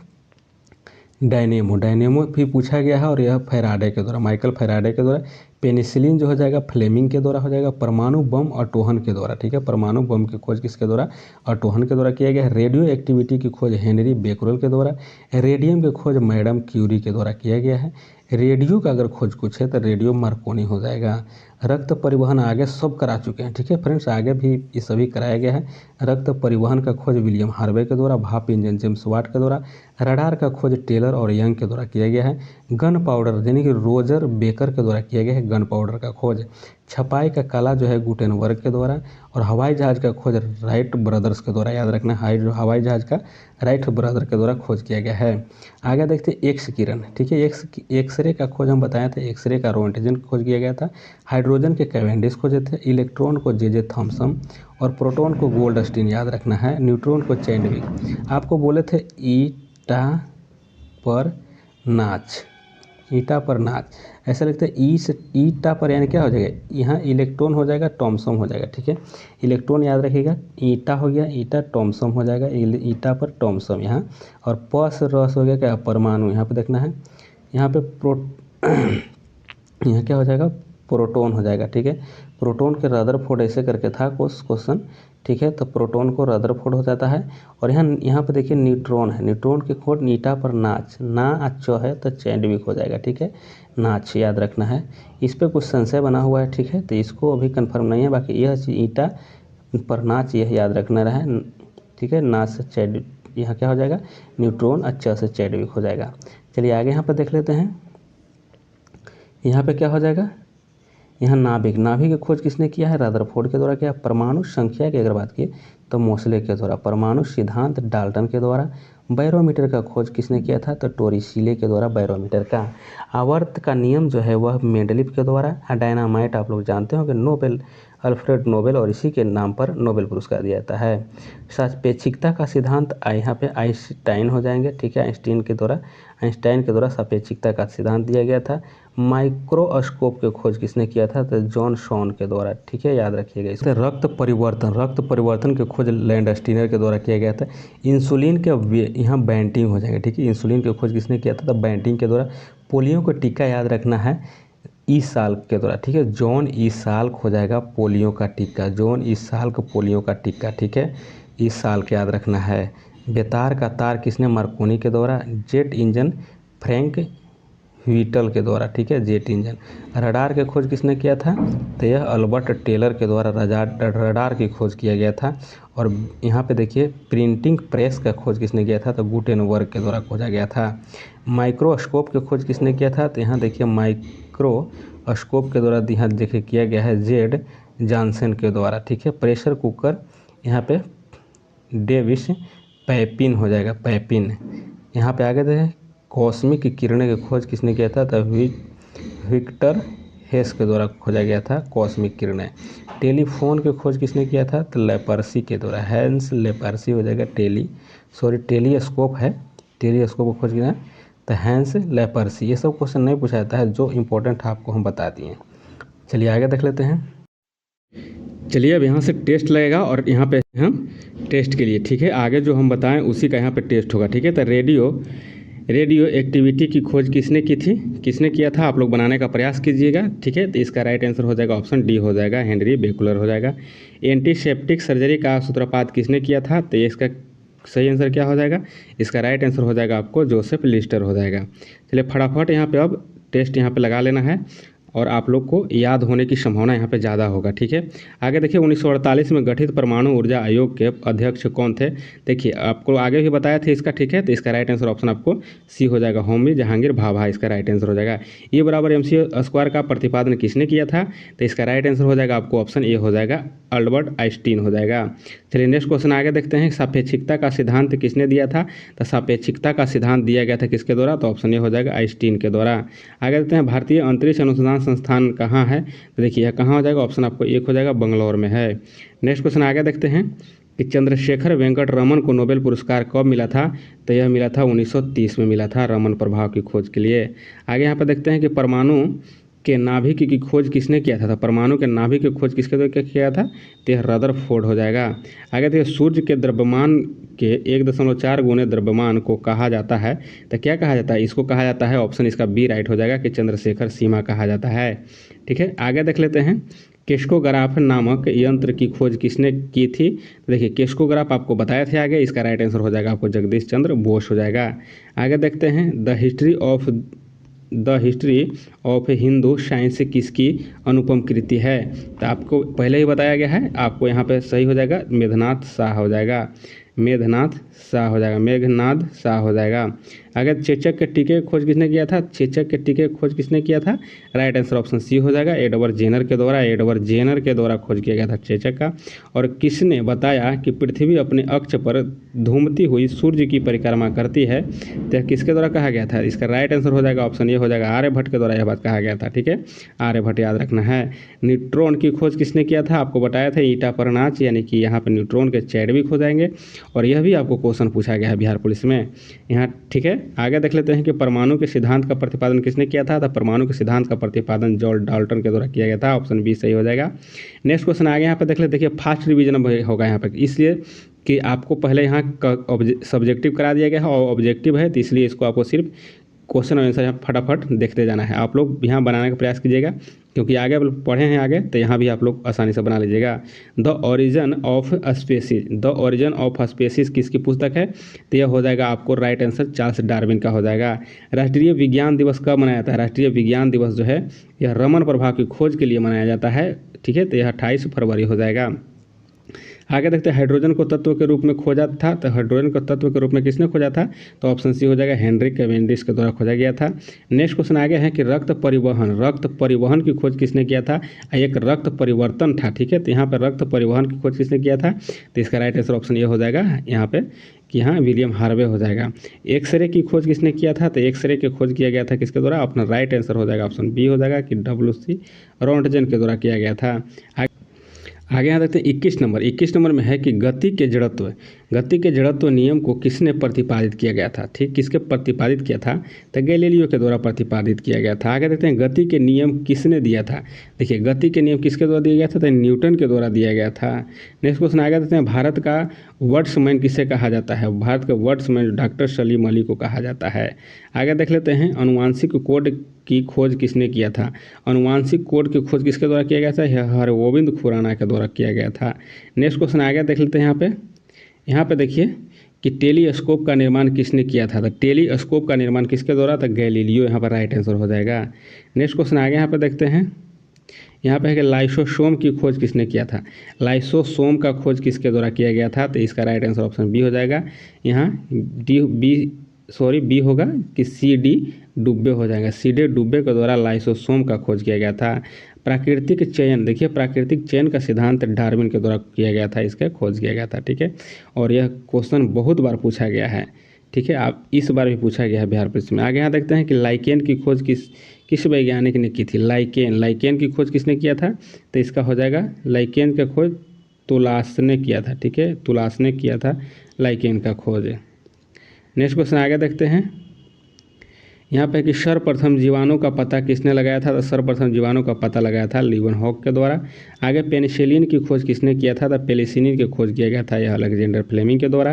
डायनेमो, डायनेमो भी पूछा गया है और यह फैराडे के द्वारा, माइकल फैराडे के द्वारा। पेनिसिलिन जो हो जाएगा फ्लेमिंग के द्वारा हो जाएगा। परमाणु बम ऑटोहन के द्वारा, ठीक है, परमाणु बम की खोज किसके द्वारा, ऑटोहन के द्वारा किया गया है। रेडियो एक्टिविटी की खोज हेनरी बेकरेल के द्वारा। रेडियम की खोज मैडम क्यूरी के द्वारा किया गया है। रेडियो का अगर खोज कुछ है तो रेडियो मार्कोनी हो जाएगा। रक्त परिवहन आगे सब करा चुके हैं, ठीक है फ्रेंड्स, आगे भी ये सभी कराया गया है। रक्त परिवहन का खोज विलियम हार्वे के द्वारा। भाप इंजन जेम्स वाट के द्वारा। रडार का खोज टेलर और यंग के द्वारा किया गया है। गन पाउडर यानी कि रोजर बेकर के द्वारा किया गया है गन पाउडर का खोज। छपाई का कला जो है गुटेनबर्ग के द्वारा, और हवाई जहाज़ का खोज राइट ब्रदर्स के द्वारा, याद रखना हवाई जहाज़ का राइट ब्रदर के द्वारा खोज किया गया है। आगे देखते हैं एक्स किरण, ठीक है। एक्सरे का खोज हम बताए थे, एक्सरे का रोंटगेन खोज किया गया था। हाइड्रोजन के कैवेंडिश खोजे थे, इलेक्ट्रॉन को जे थॉम्सन, और प्रोटॉन को गोल्डस्टीन, याद रखना है। न्यूट्रॉन को चैडविक। आपको बोले थे ईटा पर नाच, ईटा पर नाच, ऐसा लिखते हैं ईटा पर, यानी क्या हो जाएगा, यहाँ इलेक्ट्रॉन हो जाएगा, टॉम्सन हो जाएगा, ठीक है। इलेक्ट्रॉन याद रखिएगा, ईटा हो गया, ईटा टॉम्सन हो जाएगा, ईटा पर टॉम्सन यहाँ, और पस रस हो गया क्या, परमाणु, यहाँ पे देखना है। यहाँ पे यहाँ क्या हो जाएगा, प्रोटॉन हो जाएगा, ठीक है। प्रोटॉन के रदरफोर्ड ऐसे करके था क्वेश्चन, ठीक है। तो प्रोटॉन को रदरफोर्ड हो जाता है। और यहाँ पे देखिए न्यूट्रॉन है, न्यूट्रॉन की खोज ईटा पर नाच, ना अच्छो है तो चैडविक हो जाएगा, ठीक है। नाच याद रखना है। इस पर कुछ संशय बना हुआ है, ठीक है, तो इसको अभी कंफर्म नहीं है, बाकी यह चीज़ ईटा पर नाच यह याद रखना रहे, ठीक है। नाच से चैडविक, यहाँ क्या हो जाएगा, न्यूट्रॉन, अच्छा से चैडविक हो जाएगा। चलिए आगे यहाँ पर देख लेते हैं। यहाँ पे क्या हो जाएगा, यहाँ नाभिक, नाभिक की खोज किसने किया है, रदरफोर्ड के द्वारा किया। परमाणु संख्या की अगर बात की तो मोसले के द्वारा। परमाणु सिद्धांत डाल्टन के द्वारा। बैरोमीटर का खोज किसने किया था, तो टोरिसीले के द्वारा बैरोमीटर का। आवर्त का नियम जो है वह मेंडलीफ के द्वारा। डायनामाइट आप लोग जानते हो कि नोबेल, अल्फ्रेड नोबेल, और इसी के नाम पर नोबेल पुरस्कार दिया जाता है। सापेक्षिकता का सिद्धांत यहाँ पे आइंस्टाइन हो जाएंगे, ठीक है। आइंस्टाइन के द्वारा सापेक्षिकता का सिद्धांत दिया गया था। माइक्रोस्कोप की खोज किसने किया था, तो जॉन शॉन के द्वारा, ठीक है, याद रखिएगा। इससे रक्त परिवर्तन की खोज लैंडस्टीनर के द्वारा किया गया था। इंसुलिन के यहाँ बैंटिंग हो जाएगा, ठीक है। इंसुलिन की खोज किसने किया था, तो बैंटिंग के द्वारा। पोलियो का टीका याद रखना है, ईसाल के द्वारा, ठीक है। जॉन ईसाल्क हो जाएगा पोलियो का टीका, जॉन ईसाल्क पोलियो का टीका, ठीक है। ईसाल्क याद रखना है। बेतार का तार किसने, मार्कोनी के द्वारा। जेट इंजन फ्रैंक व्हीटल के द्वारा, ठीक है, जेट इंजन। रडार की खोज किसने किया था, तो यह अल्बर्ट टेलर के द्वारा रडार की खोज किया गया था। और यहाँ पे देखिए प्रिंटिंग प्रेस का खोज किसने किया था, तो गुटेनबर्ग के द्वारा खोजा गया था। माइक्रोस्कोप की खोज किसने किया था, तो यहाँ देखिए माइक्रोस्कोप के द्वारा यहाँ देखिए किया गया है जेड जॉनसन के द्वारा, ठीक है। प्रेशर कुकर यहाँ पे डेविस पैपिन हो जाएगा, पैपिन। यहाँ पे आगे देखें कॉस्मिक किरणें की खोज किसने किया था, तो विक्टर हेस के द्वारा खोजा गया था कॉस्मिक किरणें। टेलीफोन की खोज किसने किया था, तो लेपर्सी के द्वारा, हैंस लेपर्सी हो जाएगा। टेलीस्कोप है, टेलीस्कोप की खोज किया तो हैंस लेपर्सी। ये सब क्वेश्चन नहीं पूछा जाता है, जो इंपॉर्टेंट आपको हम बता दिए। चलिए आगे देख लेते हैं। चलिए अब यहाँ से टेस्ट लगेगा और यहाँ पे हम टेस्ट के लिए, ठीक है, आगे जो हम बताएं उसी का यहाँ पे टेस्ट होगा, ठीक है। तो रेडियो एक्टिविटी की खोज किसने की थी, किसने किया था, आप लोग बनाने का प्रयास कीजिएगा, ठीक है। तो इसका राइट आंसर हो जाएगा ऑप्शन डी हो जाएगा, हेनरी बेकुलर हो जाएगा। एंटीसेप्टिक सर्जरी का सूत्रपात किसने किया था, तो ये इसका सही आंसर क्या हो जाएगा, इसका राइट आंसर हो जाएगा आपको जोसेफ लिस्टर हो जाएगा। चलिए फटाफट यहाँ पे अब टेस्ट यहाँ पे लगा लेना है और आप लोग को याद होने की संभावना यहाँ पे ज़्यादा होगा, ठीक है। आगे देखिए 1948 में गठित परमाणु ऊर्जा आयोग के अध्यक्ष कौन थे, देखिए आपको आगे भी बताया था इसका, ठीक है। तो इसका राइट आंसर ऑप्शन आपको सी हो जाएगा, होमी जहांगीर भाभा इसका राइट आंसर हो जाएगा। E बराबर MC स्क्वायर का प्रतिपादन किसने किया था, तो इसका राइट आंसर हो जाएगा आपको ऑप्शन ए हो जाएगा, अल्बर्ट आइंस्टीन हो जाएगा। चलिए नेक्स्ट क्वेश्चन आगे देखते हैं। सापेक्षिकता का सिद्धांत किसने दिया था, तो सापेक्षिकता का सिद्धांत दिया गया था किसके द्वारा, तो ऑप्शन ए हो जाएगा आइंस्टीन के द्वारा। आगे देखते हैं भारतीय अंतरिक्ष अनुसंधान संस्थान कहाँ है, तो देखिए यह कहाँ हो जाएगा, ऑप्शन आपको एक हो जाएगा, बंगलौर में है। नेक्स्ट क्वेश्चन आगे देखते हैं कि चंद्रशेखर वेंकट रमन को नोबेल पुरस्कार कब मिला था, तो यह मिला था 1930 में मिला था, रमन प्रभाव की खोज के लिए। आगे यहाँ पर देखते हैं कि परमाणु के नाभिक की खोज किसने किया था, तो परमाणु के नाभिक की खोज किसके द्वारा किया था, तो यह रदरफोर्ड हो जाएगा। आगे देखिए सूर्य के द्रव्यमान के 1.4 गुने द्रव्यमान को कहा जाता है, तो क्या कहा जाता है, इसको कहा जाता है, ऑप्शन इसका बी राइट हो जाएगा कि चंद्रशेखर सीमा कहा जाता है, ठीक है। आगे देख लेते हैं केस्कोग्राफ नामक यंत्र की खोज किसने की थी, तो देखिए केस्कोग्राफ आपको बताया था आगे, इसका राइट आंसर हो जाएगा आपको जगदीश चंद्र बोस हो जाएगा। आगे देखते हैं the history of Hindu science किसकी अनुपम कृति है, तो आपको पहले ही बताया गया है, आपको यहाँ पे सही हो जाएगा, मेघनाथ शाह हो जाएगा, मेघनाथ शाह हो जाएगा, मेघनाद शाह हो जाएगा। अगर चेचक के टीके की खोज किसने किया था, चेचक के टीके की खोज किसने किया था, राइट आंसर ऑप्शन सी हो जाएगा, एडवर्ड जेनर के द्वारा खोज किया गया था चेचक का। और किसने बताया कि पृथ्वी अपने अक्ष पर घूमती हुई सूर्य की परिक्रमा करती है, तो यह किसके द्वारा कहा गया था, इसका राइट आंसर हो जाएगा ऑप्शन ए हो जाएगा, आर्यभट्ट के द्वारा यह बात कहा गया था। ठीक है, आर्यभट्ट याद रखना है। न्यूट्रॉन की खोज किसने किया था, आपको बताया था ईटा परनाच, यानी कि यहाँ पर न्यूट्रॉन के चैडविक हो जाएंगे। और यह भी आपको क्वेश्चन पूछा गया है बिहार पुलिस में यहाँ। ठीक है, आगे देख लेते हैं कि परमाणु के सिद्धांत का प्रतिपादन किसने किया था, तो परमाणु के सिद्धांत का प्रतिपादन जॉर्ज डाल्टन के द्वारा किया गया था, ऑप्शन बी सही हो जाएगा। नेक्स्ट क्वेश्चन आगे यहाँ पे देख लेते, देखिए फास्ट रिवीजन होगा यहाँ पे, इसलिए कि आपको पहले यहाँ सब्जेक्टिव करा दिया गया है और ऑब्जेक्टिव है, तो इसलिए इसको आपको सिर्फ क्वेश्चन आंसर यहाँ फटाफट देखते जाना है। आप लोग यहाँ बनाने का प्रयास कीजिएगा, क्योंकि आगे आप लोग पढ़े हैं आगे, तो यहाँ भी आप लोग आसानी से बना लीजिएगा। द ओरिजिन ऑफ स्पीसीज किसकी पुस्तक है, तो यह हो जाएगा आपको राइट आंसर चार्ल्स डार्विन का हो जाएगा। राष्ट्रीय विज्ञान दिवस कब मनाया जाता है, राष्ट्रीय विज्ञान दिवस जो है यह रमन प्रभाव की खोज के लिए मनाया जाता है। ठीक है, तो यह 28 फरवरी हो जाएगा। आगे देखते हैं हाइड्रोजन को तत्व के रूप में खोजा था, तो हाइड्रोजन को तत्व के रूप में किसने खोजा था, तो ऑप्शन सी हो जाएगा, हेनरी कैवेंडिश के द्वारा खोजा गया था। नेक्स्ट क्वेश्चन आगे है कि रक्त परिवहन की खोज किसने किया था, एक रक्त परिवर्तन था। ठीक है, तो यहाँ पर रक्त परिवहन की खोज किसने किया था, तो इसका राइट आंसर ऑप्शन ये हो जाएगा यहाँ पे कि यहाँ विलियम हार्वे हो जाएगा। एक्सरे की खोज किसने किया था, तो एक्सरे की खोज किया गया था किसके द्वारा, अपना राइट आंसर हो जाएगा ऑप्शन बी हो जाएगा कि WC रोंटगेन के द्वारा किया गया था। आगे यहाँ देखते हैं 21 नंबर में है कि गति के जड़त्व नियम को किसने प्रतिपादित किया गया था। ठीक, किसके प्रतिपादित किया था, तो गैलीलियो के द्वारा प्रतिपादित किया गया था। आगे देखते हैं गति के नियम किसने दिया था, देखिए गति के नियम किसके द्वारा दिया गया था, तो न्यूटन के द्वारा दिया गया था। नेक्स्ट क्वेश्चन आगे देखते हैं भारत का वर्ड्समैन किसे कहा जाता है, भारत का वर्ड्समैन डॉक्टर सलीम अली को कहा जाता है। आगे देख लेते हैं अनुवांशिक कोड की खोज किसने किया था, अनुवांशिक कोड की खोज किसके द्वारा किया गया था, यह हरगोविंद खुराना के द्वारा किया गया था। नेक्स्ट क्वेश्चन आगे देख लेते हैं यहाँ पे देखिए कि टेलीस्कोप का निर्माण किसने किया था, तो टेलीस्कोप का निर्माण किसके द्वारा, तो गैलीलियो यहाँ पर राइट आंसर हो जाएगा। नेक्स्ट क्वेश्चन आगे यहाँ पे देखते हैं, यहाँ पे है कि लाइसोसोम की खोज किसने किया था, लाइसोसोम का खोज किसके द्वारा किया गया था, तो इसका राइट आंसर ऑप्शन बी हो जाएगा। यहाँ बी होगा कि CD डुब्बे हो जाएगा, CD डुब्बे के द्वारा लाइसोसोम का खोज किया गया था। प्राकृतिक चयन, देखिए प्राकृतिक चयन का सिद्धांत डार्विन के द्वारा किया गया था, इसका खोज किया गया था। ठीक है, और यह क्वेश्चन बहुत बार पूछा गया है। ठीक है, आप इस बार भी पूछा गया है बिहार पुलिस में। आगे यहाँ देखते हैं कि लाइकेन की खोज किस वैज्ञानिक ने की थी, लाइकेन की खोज किसने किया था, तो इसका हो जाएगा लाइकेन का खोज तुलास ने किया था। ठीक है, तुलास ने किया था लाइकेन का खोज। नेक्स्ट क्वेश्चन आगे देखते हैं, यहाँ पे कि सर्वप्रथम जीवाणु का पता किसने लगाया था, तो सर्वप्रथम जीवाणु का पता लगाया था लीवनहॉक के द्वारा। आगे पेनिसिलिन की खोज किसने किया था, तो पेनिसिलिन की खोज किया गया था यह अलेक्जेंडर फ्लेमिंग के द्वारा।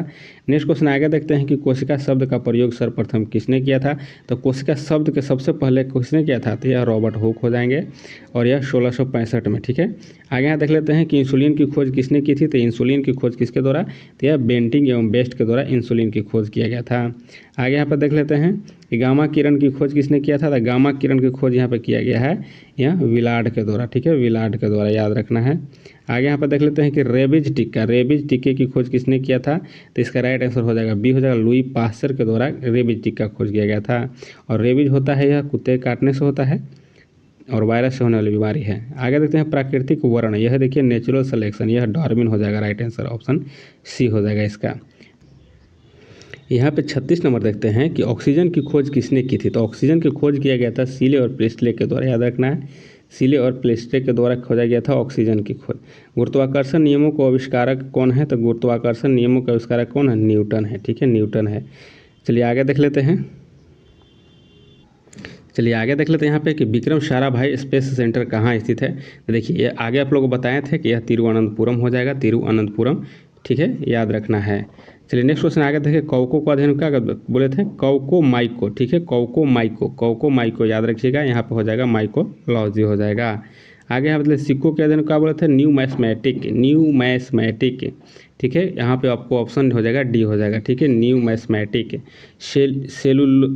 नेक्स्ट क्वेश्चन आगे देखते हैं कि कोशिका शब्द का प्रयोग सर्वप्रथम किसने किया था, तो कोशिका शब्द के सबसे पहले किसने किया था, तो यह रॉबर्ट हुक हो जाएंगे, और यह 1665 में। ठीक है, आगे यहाँ देख लेते हैं कि इंसुलिन की खोज किसने की थी, तो इंसुलिन की खोज किसके द्वारा, तो यह बेंटिंग एवं बेस्ट के द्वारा इंसुलिन की खोज किया गया था। आगे यहाँ पर देख लेते हैं कि गामा किरण की खोज किसने किया था, तो गामा किरण की खोज यहाँ पर किया गया है यह विलार्ड के द्वारा। ठीक है, विलार्ड के द्वारा याद रखना है। आगे यहाँ पर देख लेते हैं कि रेबीज टीके की खोज किसने किया था, तो इसका राइट आंसर हो जाएगा बी हो जाएगा, लुई पास्चर के द्वारा रेबीज टीका खोज किया गया था। और रेबीज होता है यह कुत्ते काटने से होता है और वायरस से होने वाली बीमारी है। आगे देखते हैं प्राकृतिक वर्ण, यह देखिए नेचुरल सिलेक्शन, यह डार्विन हो जाएगा, राइट आंसर ऑप्शन सी हो जाएगा इसका। यहाँ पे 36 नंबर देखते हैं कि ऑक्सीजन की खोज किसने की थी, तो ऑक्सीजन की खोज किया गया था सीले और प्रेस्टले के द्वारा, याद रखना है, सीले और प्रेस्टले के द्वारा खोजा गया था ऑक्सीजन की खोज। गुरुत्वाकर्षण नियमों को आविष्कारक कौन है, तो गुरुत्वाकर्षण नियमों का आविष्कारक कौन है, न्यूटन है। ठीक है, न्यूटन है। चलिए आगे देख लेते हैं, यहाँ पे कि विक्रम साराभाई स्पेस सेंटर कहाँ स्थित है, तो देखिए ये आगे आप लोगों को बताए थे कि यह तिरुवनंतपुरम हो जाएगा, तिरुवनंतपुरम। ठीक है, याद रखना है। चलिए नेक्स्ट क्वेश्चन आगे देखिए, कौको का अध्ययन क्या बोले थे, कौको माइको। ठीक है, कौको माइको याद रखिएगा, यहाँ पे हो जाएगा माइकोलॉजी हो जाएगा। आगे यहाँ मतलब सिक्को के अध्ययन क्या बोले थे, न्यूमैथमेटिक। ठीक है, यहाँ पे आपको ऑप्शन हो जाएगा डी हो जाएगा। ठीक है, न्यूमैथमेटिक।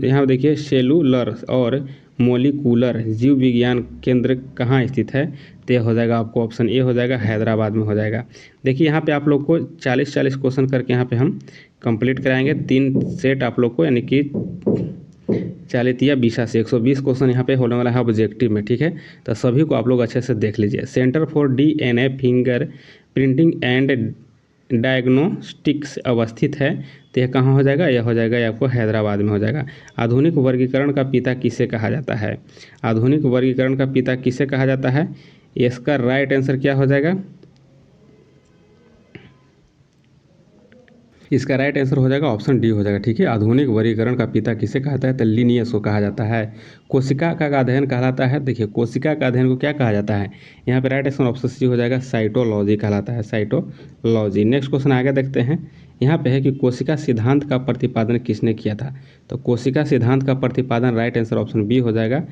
यहाँ देखिए सेलुलर और मोलिकुलर जीव विज्ञान केंद्र कहाँ स्थित है, तो यह हो जाएगा आपको ऑप्शन ए हो जाएगा, हैदराबाद में हो जाएगा। देखिए यहाँ पे आप लोग को 40-40 क्वेश्चन करके यहाँ पे हम कंप्लीट कराएंगे 3 सेट आप लोग को, यानी कि 40 या 20 से 120 क्वेश्चन यहाँ पे होने वाला है ऑब्जेक्टिव में, ठीक है। तो सभी को आप लोग अच्छे से देख लीजिए। Centre for DNA finger printing and diagnostics अवस्थित है, तो यह कहाँ हो जाएगा? यह हो जाएगा, यह आपको हैदराबाद में हो जाएगा। आधुनिक वर्गीकरण का पिता किसे कहा जाता है? आधुनिक वर्गीकरण का पिता किसे कहा जाता है? इसका राइट आंसर क्या हो जाएगा? इसका राइट आंसर हो जाएगा ऑप्शन डी हो जाएगा, ठीक है। आधुनिक वर्गीकरण का पिता किसे कहता है? तो लिनियस को कहा जाता है। कोशिका का अध्ययन कहलाता है, देखिए कोशिका का अध्ययन को क्या कहा जाता है? यहाँ पे राइट आंसर ऑप्शन सी हो जाएगा, साइटोलॉजी कहलाता है, साइटोलॉजी। नेक्स्ट क्वेश्चन आगे देखते हैं। यहाँ पे है कि कोशिका सिद्धांत का प्रतिपादन किसने किया था? तो कोशिका सिद्धांत का प्रतिपादन राइट आंसर ऑप्शन बी हो जाएगा।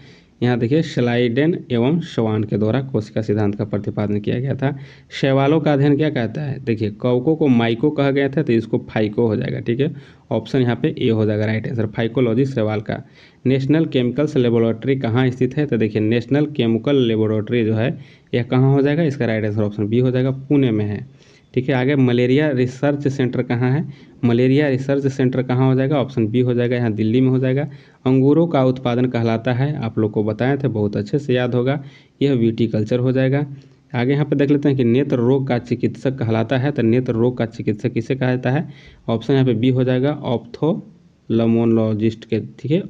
यहाँ देखिए स्लाइडेन एवं श्वान के द्वारा कोशिका सिद्धांत का प्रतिपादन किया गया था। शैवालों का अध्ययन क्या कहता है? देखिए कवकों को माइको कहा गया था, तो इसको फाइको हो जाएगा, ठीक है। ऑप्शन यहाँ पे ए हो जाएगा राइट आंसर, फाइकोलॉजी शैवाल का। नेशनल केमिकल्स लेबोरेटरी कहाँ स्थित है? तो देखिए नेशनल केमिकल लेबोरेटरी जो है यह कहाँ हो जाएगा? इसका राइट आंसर ऑप्शन बी हो जाएगा, पुणे में है, ठीक है। आगे मलेरिया रिसर्च सेंटर कहाँ है? मलेरिया रिसर्च सेंटर कहाँ हो जाएगा? ऑप्शन बी हो जाएगा, यहाँ दिल्ली में हो जाएगा। अंगूरों का उत्पादन कहलाता है, आप लोग को बताए थे, बहुत अच्छे से याद होगा, यह विटीकल्चर हो जाएगा। आगे यहाँ पे देख लेते हैं कि नेत्र रोग का चिकित्सक कहलाता है, तो नेत्र रोग का चिकित्सक किसे कहा जाता है? ऑप्शन यहाँ पे बी हो जाएगा, ऑप्थोलमोलॉजिस्ट के, ठीक है।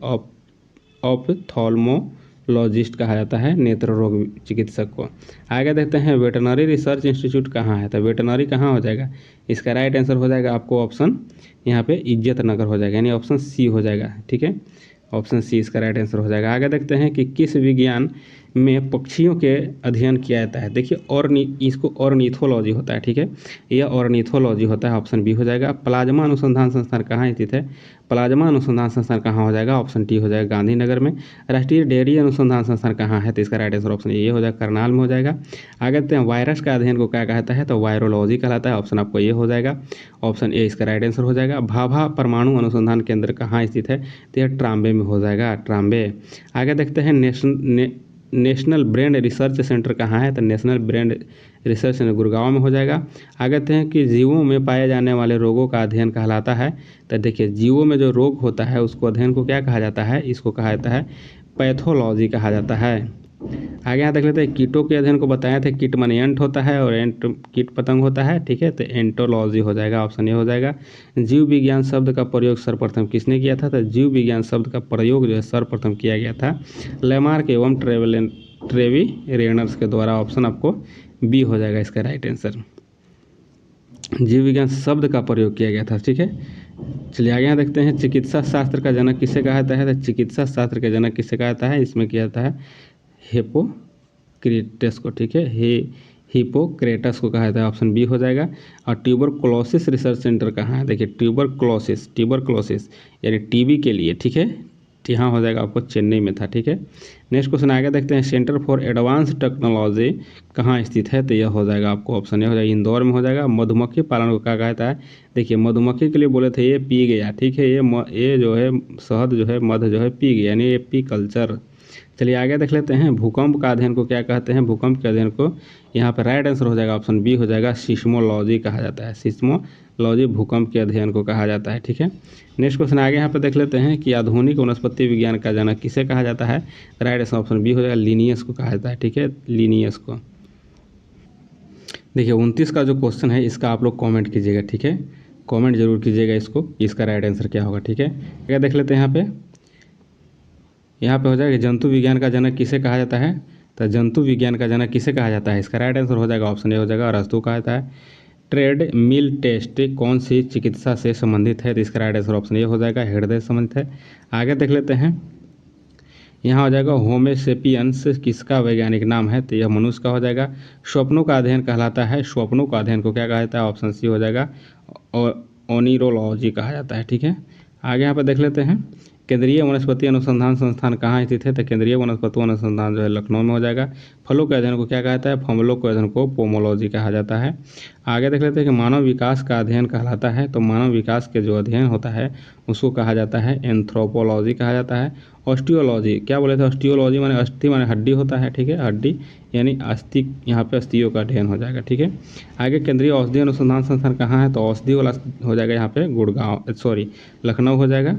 ऑप्थोलमोलॉजिस्ट कहा जाता है नेत्र रोग चिकित्सक को। आगे देखते हैं वेटनरी रिसर्च इंस्टीट्यूट कहाँ है? तो वेटनरी कहाँ हो जाएगा? इसका राइट आंसर हो जाएगा आपको ऑप्शन यहाँ पे इज्जत नगर हो जाएगा, यानी ऑप्शन सी हो जाएगा, ठीक है। ऑप्शन सी इसका राइट आंसर हो जाएगा। आगे देखते हैं कि किस विज्ञान में पक्षियों के अध्ययन किया जाता है? देखिए इसको ऑर्निथोलॉजी होता है, ठीक है, यह ऑर्निथोलॉजी होता है, ऑप्शन बी हो जाएगा। प्लाज्मा अनुसंधान संस्थान कहाँ स्थित है? प्लाज्मा अनुसंधान संस्थान कहाँ हो जाएगा? ऑप्शन डी हो जाएगा, गांधीनगर में। राष्ट्रीय डेयरी अनुसंधान संस्थान कहाँ है? तो इसका राइट आंसर ऑप्शन ए हो जाएगा, करनाल में हो जाएगा। आगे देखते हैं वायरस का अध्ययन को क्या कहता है? तो वायरोलॉजी कहलाता है, ऑप्शन आपको ये हो जाएगा, ऑप्शन ए इसका राइट आंसर हो जाएगा। भाभा परमाणु अनुसंधान केंद्र कहाँ स्थित है? तो यह ट्राम्बे में हो जाएगा, ट्राम्बे। आगे देखते हैं नेशनल ब्रेन रिसर्च सेंटर कहाँ है? तो national brain research centre Gurgaon में हो जाएगा। आगे देखते हैं कि जीवों में पाए जाने वाले रोगों का अध्ययन कहलाता है, तो देखिए जीवों में जो रोग होता है उसको अध्ययन को क्या कहा जाता है? इसको कहा जाता है पैथोलॉजी कहा जाता है। आगे यहाँ देख लेते हैं कीटों के अध्ययन को बताया था, कीट माने एंट होता है और एंट कीट पतंग होता है, ठीक है, तो एंटोलॉजी हो जाएगा, ऑप्शन ए हो जाएगा। जीव विज्ञान शब्द का प्रयोग सर्वप्रथम किसने किया था? तो जीव विज्ञान शब्द का प्रयोग जो है सर्वप्रथम किया गया था लेमार्क एवं ट्रेविरेनर्स के द्वारा, ऑप्शन आपको बी हो जाएगा इसका राइट आंसर। जीव विज्ञान शब्द का प्रयोग किया गया था, ठीक है। चलिए आगे यहाँ देखते हैं चिकित्सा शास्त्र का जनक किसे कहा जाता है? तो चिकित्सा शास्त्र के जनक किसे कहा जाता है? इसमें किया जाता है हिप्पोक्रेटस को, ठीक है, हिप्पोक्रेटस को कहा जाता है, ऑप्शन बी हो जाएगा। और ट्यूबरक्लोसिस रिसर्च सेंटर कहाँ है? देखिए ट्यूबरक्लोसिस यानी टीबी के लिए, ठीक है, यहाँ हो जाएगा आपको चेन्नई में था, ठीक है। नेक्स्ट क्वेश्चन आगे देखते हैं सेंटर फॉर एडवांस टेक्नोलॉजी कहाँ स्थित है? तो यह हो जाएगा आपको ऑप्शन ए हो जाएगा, इंदौर में हो जाएगा। मधुमक्खी पालन को क्या कहता है? देखिए मधुमक्खी के लिए बोले थे ये पी गया, ठीक है, ये जो है शहद जो है मध जो है पी गया, यानी एपी कल्चर। चलिए आगे देख लेते हैं भूकंप का अध्ययन को क्या कहते हैं? भूकंप के अध्ययन को यहाँ पर राइट आंसर हो जाएगा, ऑप्शन बी हो जाएगा, सिस्मोलॉजी कहा जाता है, सिस्मोलॉजी भूकंप के अध्ययन को कहा जाता है, ठीक है। नेक्स्ट क्वेश्चन आगे यहाँ पर देख लेते हैं कि आधुनिक वनस्पति विज्ञान का जनक किसे कहा जाता है? राइट आंसर ऑप्शन बी हो जाएगा, लिनियस को कहा जाता है, ठीक है, लिनियस को। देखिए 29 का जो क्वेश्चन है इसका आप लोग कॉमेंट कीजिएगा, ठीक है, कॉमेंट जरूर कीजिएगा इसको, इसका राइट आंसर क्या होगा, ठीक है। क्या देख लेते हैं यहाँ पे हो जाएगा जंतु विज्ञान का जनक किसे कहा जाता है? तो जंतु विज्ञान का जनक किसे कहा जाता है? इसका राइट आंसर हो जाएगा ऑप्शन ए हो जाएगा, अरस्तु कहा जाता है। ट्रेड मिल टेस्ट कौन सी चिकित्सा से संबंधित है? तो इसका राइट आंसर ऑप्शन ए हो जाएगा, हृदय संबंधित है। आगे देख लेते हैं यहाँ हो जाएगा होमोसेपियंस किसका वैज्ञानिक नाम है? तो यह मनुष्य का हो जाएगा। स्वप्नों का अध्ययन कहलाता है, स्वप्नों का अध्ययन को क्या कहा जाता है? ऑप्शन सी हो जाएगा, और ओनिरोलॉजी कहा जाता है, ठीक है। आगे यहाँ पर देख लेते हैं केंद्रीय वनस्पति अनुसंधान संस्थान कहाँ स्थित है? तो केंद्रीय वनस्पति अनुसंधान जो है लखनऊ में हो जाएगा। फलों के अध्ययन को क्या कहता है? फलों के अध्ययन को पोमोलॉजी कहा जाता है। आगे देख लेते हैं कि मानव विकास का अध्ययन कहलाता है, तो मानव विकास के जो अध्ययन होता है उसको कहा जाता है एंथ्रोपोलॉजी कहा जाता है। ऑस्टियोलॉजी क्या बोले थे? ऑस्टियोलॉजी माने अस्थि माने हड्डी होता है, ठीक है, हड्डी यानी अस्थि, यहाँ पे अस्थियों का अध्ययन हो जाएगा, ठीक है। आगे केंद्रीय औषधि अनुसंधान संस्थान कहाँ है? तो औषधि वाला हो जाएगा यहाँ पे गुड़गांव, सॉरी लखनऊ हो जाएगा।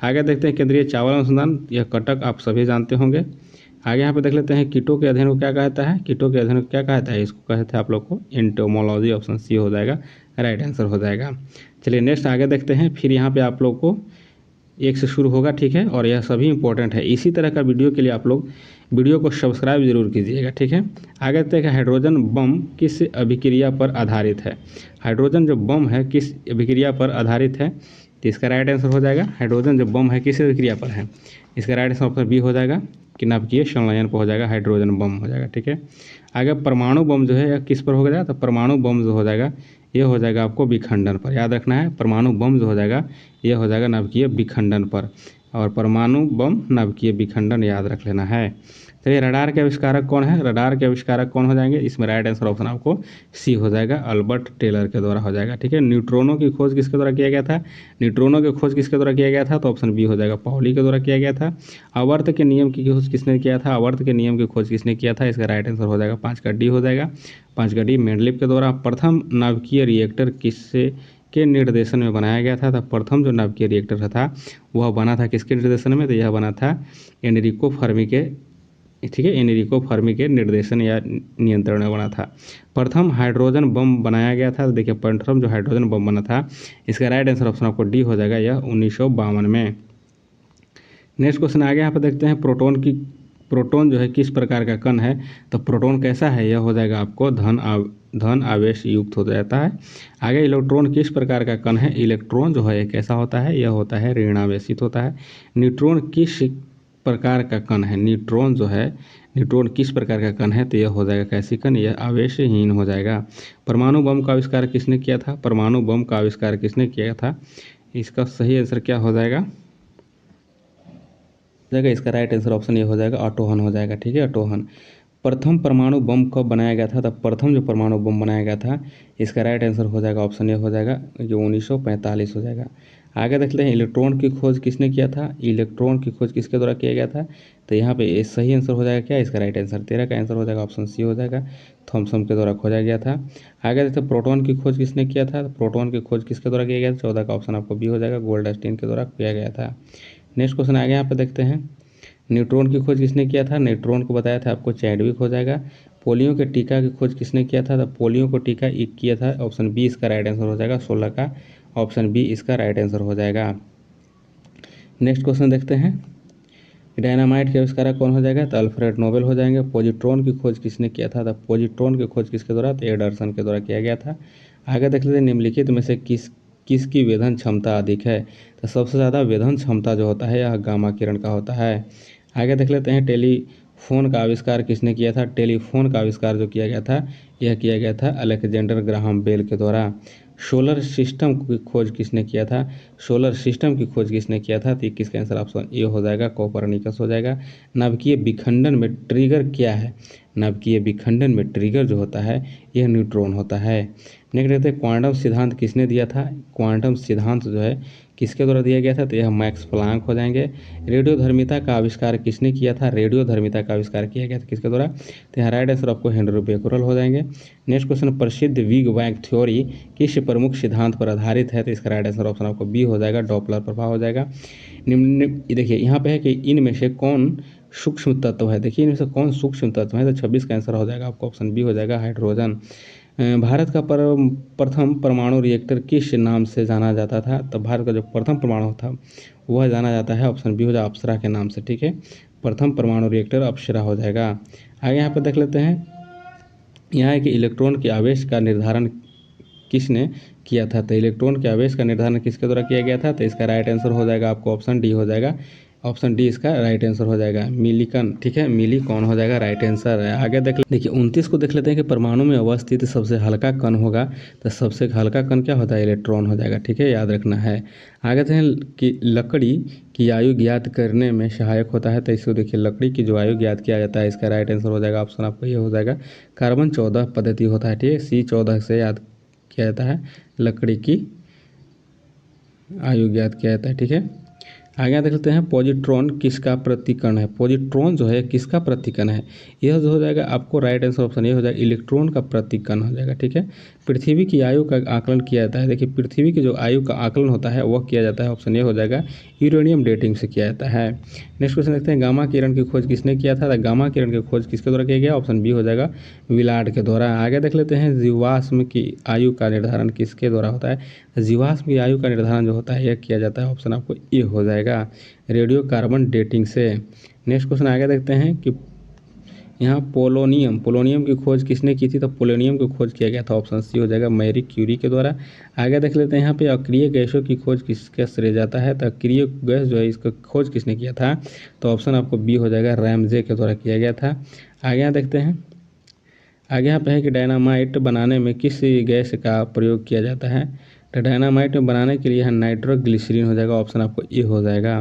आगे देखते हैं केंद्रीय चावल अनुसंधान, यह कटक आप सभी जानते होंगे। आगे यहाँ पे देख लेते हैं कीटों के अध्ययन को क्या कहता है? कीटों के अध्ययन को क्या कहता है? इसको कहते हैं आप लोग को एंटोमोलॉजी, ऑप्शन सी हो जाएगा, राइट आंसर हो जाएगा। चलिए नेक्स्ट आगे देखते हैं। फिर यहाँ पे आप लोग को एक से शुरू होगा, ठीक है, और यह सभी इंपॉर्टेंट है। इसी तरह का वीडियो के लिए आप लोग वीडियो को सब्सक्राइब जरूर कीजिएगा, ठीक है। आगे देखते हैं हाइड्रोजन बम किस अभिक्रिया पर आधारित है? हाइड्रोजन जो बम है किस अभिक्रिया पर आधारित है? तो इसका राइट आंसर हो जाएगा हाइड्रोजन जो बम है किस अभिक्रिया पर है? इसका राइट आंसर ऑप्शन बी हो जाएगा कि नाभिकीय संलयन पर हो जाएगा, हाइड्रोजन बम हो जाएगा, ठीक है। आगे परमाणु बम जो है यह किस पर हो जाएगा? तो परमाणु बम जो हो जाएगा ये हो जाएगा आपको विखंडन पर, याद रखना है। परमाणु बम जो हो जाएगा ये हो जाएगा नाभिकीय विखंडन पर, और परमाणु बम नाभिकीय विखंडन याद रख लेना है। चलिए रडार के आविष्कारक कौन है? रडार के आविष्कारक कौन हो जाएंगे? इसमें राइट आंसर ऑप्शन आपको सी हो जाएगा, अल्बर्ट टेलर के द्वारा हो जाएगा, ठीक है। न्यूट्रॉनों की खोज किसके द्वारा किया गया था? न्यूट्रॉनों की खोज किसके द्वारा किया गया था? तो ऑप्शन बी हो जाएगा, पाउली के द्वारा किया गया था। आवर्त के नियम की खोज किसने किया था? आवर्त के नियम की खोज किसने किया था? इसका राइट आंसर हो जाएगा 5 का डी हो जाएगा, 5 का डी मेंडलीव के द्वारा। प्रथम नाभिकीय रिएक्टर किससे के निर्देशन में बनाया गया था? तो प्रथम जो नाभिकीय रिएक्टर था वह बना था किसके निर्देशन में? तो यह बना था एनरिको फर्मी के, ठीक है, एनरिको फर्मी के निर्देशन या नियंत्रण में बना था। प्रथम हाइड्रोजन बम बनाया गया था, तो देखिए प्रथम जो हाइड्रोजन बम बना था इसका राइट आंसर ऑप्शन आपको डी हो जाएगा, यह 1952 में। नेक्स्ट क्वेश्चन आगे यहाँ पर देखते हैं प्रोटॉन जो है किस प्रकार का कण है? तो प्रोटॉन कैसा है? यह हो जाएगा आपको धन आवेश युक्त हो जाता है। आगे इलेक्ट्रॉन किस प्रकार का कण है? इलेक्ट्रॉन जो है कैसा होता है? यह होता है ऋणावेशित होता है। न्यूट्रॉन किस प्रकार का कण है? न्यूट्रॉन जो है, न्यूट्रॉन किस प्रकार का कण है? तो यह हो जाएगा कैसी कण? यह आवेशहीन हो जाएगा। परमाणु बम का आविष्कार किसने किया था? परमाणु बम का आविष्कार किसने किया था? इसका सही आंसर क्या हो जाएगा? इसका राइट आंसर ऑप्शन ये हो जाएगा, ऑटो हन हो जाएगा, ठीक है, ऑटो हन। प्रथम परमाणु बम कब बनाया गया था? तब प्रथम जो परमाणु बम बनाया गया था इसका राइट आंसर हो जाएगा ऑप्शन ये हो जाएगा, जो 1945 हो जाएगा। आगे देख लेते हैं इलेक्ट्रॉन की खोज किसने किया था? इलेक्ट्रॉन की खोज किसके द्वारा किया गया था? तो यहाँ पे सही आंसर हो जाएगा क्या? इसका राइट आंसर 13 का आंसर हो जाएगा, ऑप्शन सी हो जाएगा, थॉमसन के द्वारा खोजा गया था। आगे देखते हैं प्रोटॉन की खोज किसने किया था? प्रोटॉन की खोज किसके द्वारा किया गया था? 14 का ऑप्शन आपको बी हो जाएगा, गोल्डस्टीन के द्वारा किया गया था। नेक्स्ट क्वेश्चन आगे यहाँ पे देखते हैं न्यूट्रॉन की खोज किसने किया था? न्यूट्रॉन को बताया था आपको चैडविक हो जाएगा। पोलियो के टीका की खोज किसने किया था? तो पोलियो को टीका किया था, ऑप्शन बी इसका राइट आंसर हो जाएगा, 16 का ऑप्शन बी इसका राइट आंसर हो जाएगा। नेक्स्ट क्वेश्चन देखते हैं डायनामाइट के आविष्कारक कौन हो जाएगा? तो अल्फ्रेड नोबेल हो जाएंगे। पॉजिट्रॉन की खोज किसने किया था? तो पॉजिट्रॉन की खोज किसके द्वारा? तो एडरसन के द्वारा किया गया था। आगे देख लेते हैं निम्नलिखित में से किसकी वेधन क्षमता अधिक है? तो सबसे ज़्यादा वेधन क्षमता जो होता है यह गामा किरण का होता है। आगे देख लेते हैं टेलीफोन का आविष्कार किसने किया था? टेलीफोन का आविष्कार जो किया गया था यह किया गया था अलेक्जेंडर ग्राहम बेल के द्वारा। सोलर सिस्टम की खोज किसने किया था? सोलर सिस्टम की खोज किसने किया था? तो किसका आंसर ऑप्शन ए हो जाएगा, कोपरनिकस हो जाएगा। नाभिकीय विखंडन में ट्रिगर क्या है? नाभिकीय विखंडन में ट्रिगर जो होता है यह न्यूट्रॉन होता है। नेक्स्ट देखते हैं क्वांटम सिद्धांत किसने दिया था? क्वांटम सिद्धांत जो है किसके द्वारा दिया गया था? तो यह मैक्स प्लांक हो जाएंगे। रेडियोधर्मिता का आविष्कार किसने किया था? रेडियोधर्मिता का आविष्कार किया गया था किसके द्वारा? तो यहाँ राइट आंसर आपको हेनरी बेकरल हो जाएंगे। नेक्स्ट क्वेश्चन प्रसिद्ध बिग बैंग थ्योरी किस प्रमुख सिद्धांत पर आधारित है? तो इसका राइट आंसर ऑप्शन आपको बी हो जाएगा, डॉपलर प्रभाव हो जाएगा। निम्न देखिए यहाँ पे है कि इनमें से कौन सूक्ष्म तत्व है? देखिए इनमें से कौन सूक्ष्म तत्व है? तो 26 का आंसर हो जाएगा आपको, ऑप्शन बी हो जाएगा, हाइड्रोजन। भारत का प्रथम परमाणु रिएक्टर किस नाम से जाना जाता था? तो भारत का जो प्रथम परमाणु था वह जाना जाता है, ऑप्शन बी हो जाएगा, अप्सरा के नाम से, ठीक है। प्रथम परमाणु रिएक्टर अप्सरा हो जाएगा। आगे यहाँ पर देख लेते हैं यहाँ है कि इलेक्ट्रॉन के आवेश का निर्धारण किसने किया था? तो इलेक्ट्रॉन के आवेश का निर्धारण किसके द्वारा किया गया था? तो इसका राइट आंसर हो जाएगा आपको ऑप्शन डी हो जाएगा, ऑप्शन डी इसका राइट आंसर हो जाएगा, मिलिकन। ठीक है, मिली कौन हो जाएगा, राइट आंसर है। आगे देखिए 29 को देख लेते हैं कि परमाणु में अवस्थित सबसे हल्का कण होगा, तो सबसे हल्का कण क्या होता है, इलेक्ट्रॉन हो जाएगा। ठीक है, याद रखना है। आगे देखते हैं कि लकड़ी की आयु ज्ञात करने में सहायक होता है, तो इसको देखिए लकड़ी की जो आयु ज्ञात किया जाता है, इसका राइट आंसर हो जाएगा, ऑप्शन आपको ये हो जाएगा कार्बन 14 पद्धति होता है। ठीक है, C14 से याद किया जाता है, लकड़ी की आयु ज्ञात किया जाता है। ठीक है, आगे देख लेते हैं पॉजिट्रॉन किसका प्रतिकण है। पॉजिट्रॉन जो है किसका प्रतिकण है, यह जो हो जाएगा आपको राइट आंसर ऑप्शन ये हो जाएगा, इलेक्ट्रॉन का प्रतिकण हो जाएगा। ठीक है, पृथ्वी की आयु का आकलन किया जाता है। देखिए पृथ्वी की जो आयु का आकलन होता है वह किया जाता है, ऑप्शन ये हो जाएगा, यूरेनियम डेटिंग से किया जाता है। नेक्स्ट क्वेश्चन देखते हैं गामा किरण की खोज किसने किया था। गामा किरण की खोज किसके द्वारा किया गया, ऑप्शन बी हो जाएगा, विलार्ड के द्वारा। आगे देख लेते हैं जीवाश्म की आयु का निर्धारण किसके द्वारा होता है। जीवाश्म की आयु का निर्धारण जो होता है यह किया जाता है, ऑप्शन आपको ए हो जाएगा, रेडियो कार्बन डेटिंग से। नेक्स्ट क्वेश्चन आगे देखते हैं कि यहाँ पोलोनियम की खोज किसने की थी, तो पोलोनियम की खोज किया गया था, ऑप्शन सी हो जाएगा, मैरी क्यूरी के द्वारा। आगे देख लेते हैं यहाँ पे अक्रिय गैसों की खोज किसके श्रेय जाता है, तो अक्रिय गैस जो है इसका खोज किसने किया था, तो ऑप्शन आपको बी हो जाएगा, रैमजे के द्वारा किया गया था। आगे यहाँ देखते हैं, आगे यहाँ पे है कि डायनामाइट बनाने में किस गैस का प्रयोग किया जाता है, तो डायनामाइट में बनाने के लिए यहाँ नाइट्रोग्लिसरीन हो जाएगा, ऑप्शन आपको ए हो जाएगा।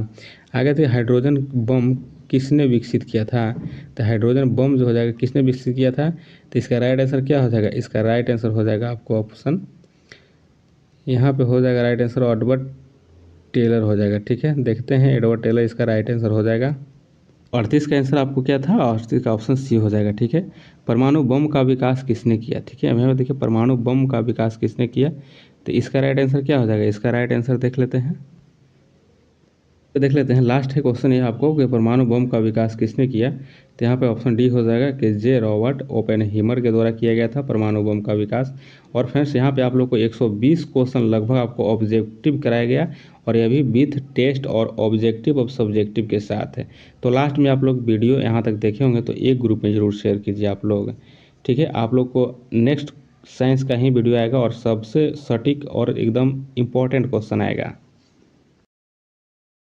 आगे थे हाइड्रोजन बम किसने विकसित किया था, तो हाइड्रोजन बम जो हो जाएगा किसने विकसित किया था, तो इसका राइट आंसर क्या हो जाएगा, इसका राइट आंसर हो जाएगा आपको ऑप्शन यहाँ पे हो जाएगा राइट आंसर एडवर्ड टेलर हो जाएगा। ठीक है, देखते हैं एडवर्ड टेलर इसका राइट आंसर हो जाएगा। 38 का आंसर आपको क्या था, 38 का ऑप्शन सी हो जाएगा। ठीक है, परमाणु बम का विकास किसने किया। ठीक है, हमें देखिए परमाणु बम का विकास किसने किया, तो इसका राइट आंसर क्या हो जाएगा, इसका राइट आंसर देख लेते हैं। तो देख लेते हैं लास्ट है क्वेश्चन ये आपको कि परमाणु बम का विकास किसने किया, तो यहाँ पे ऑप्शन डी हो जाएगा कि जे रॉबर्ट ओपेनहीमर के द्वारा किया गया था परमाणु बम का विकास। और फ्रेंड्स यहाँ पे आप लोग को 120 क्वेश्चन लगभग आपको ऑब्जेक्टिव कराया गया, और यह भी विथ टेस्ट और ऑब्जेक्टिव और सब्जेक्टिव के साथ है। तो लास्ट में आप लोग वीडियो यहाँ तक देखे होंगे तो एक ग्रुप में ज़रूर शेयर कीजिए आप लोग। ठीक है, आप लोग को नेक्स्ट साइंस का ही वीडियो आएगा और सबसे सटीक और एकदम इम्पॉर्टेंट क्वेश्चन आएगा।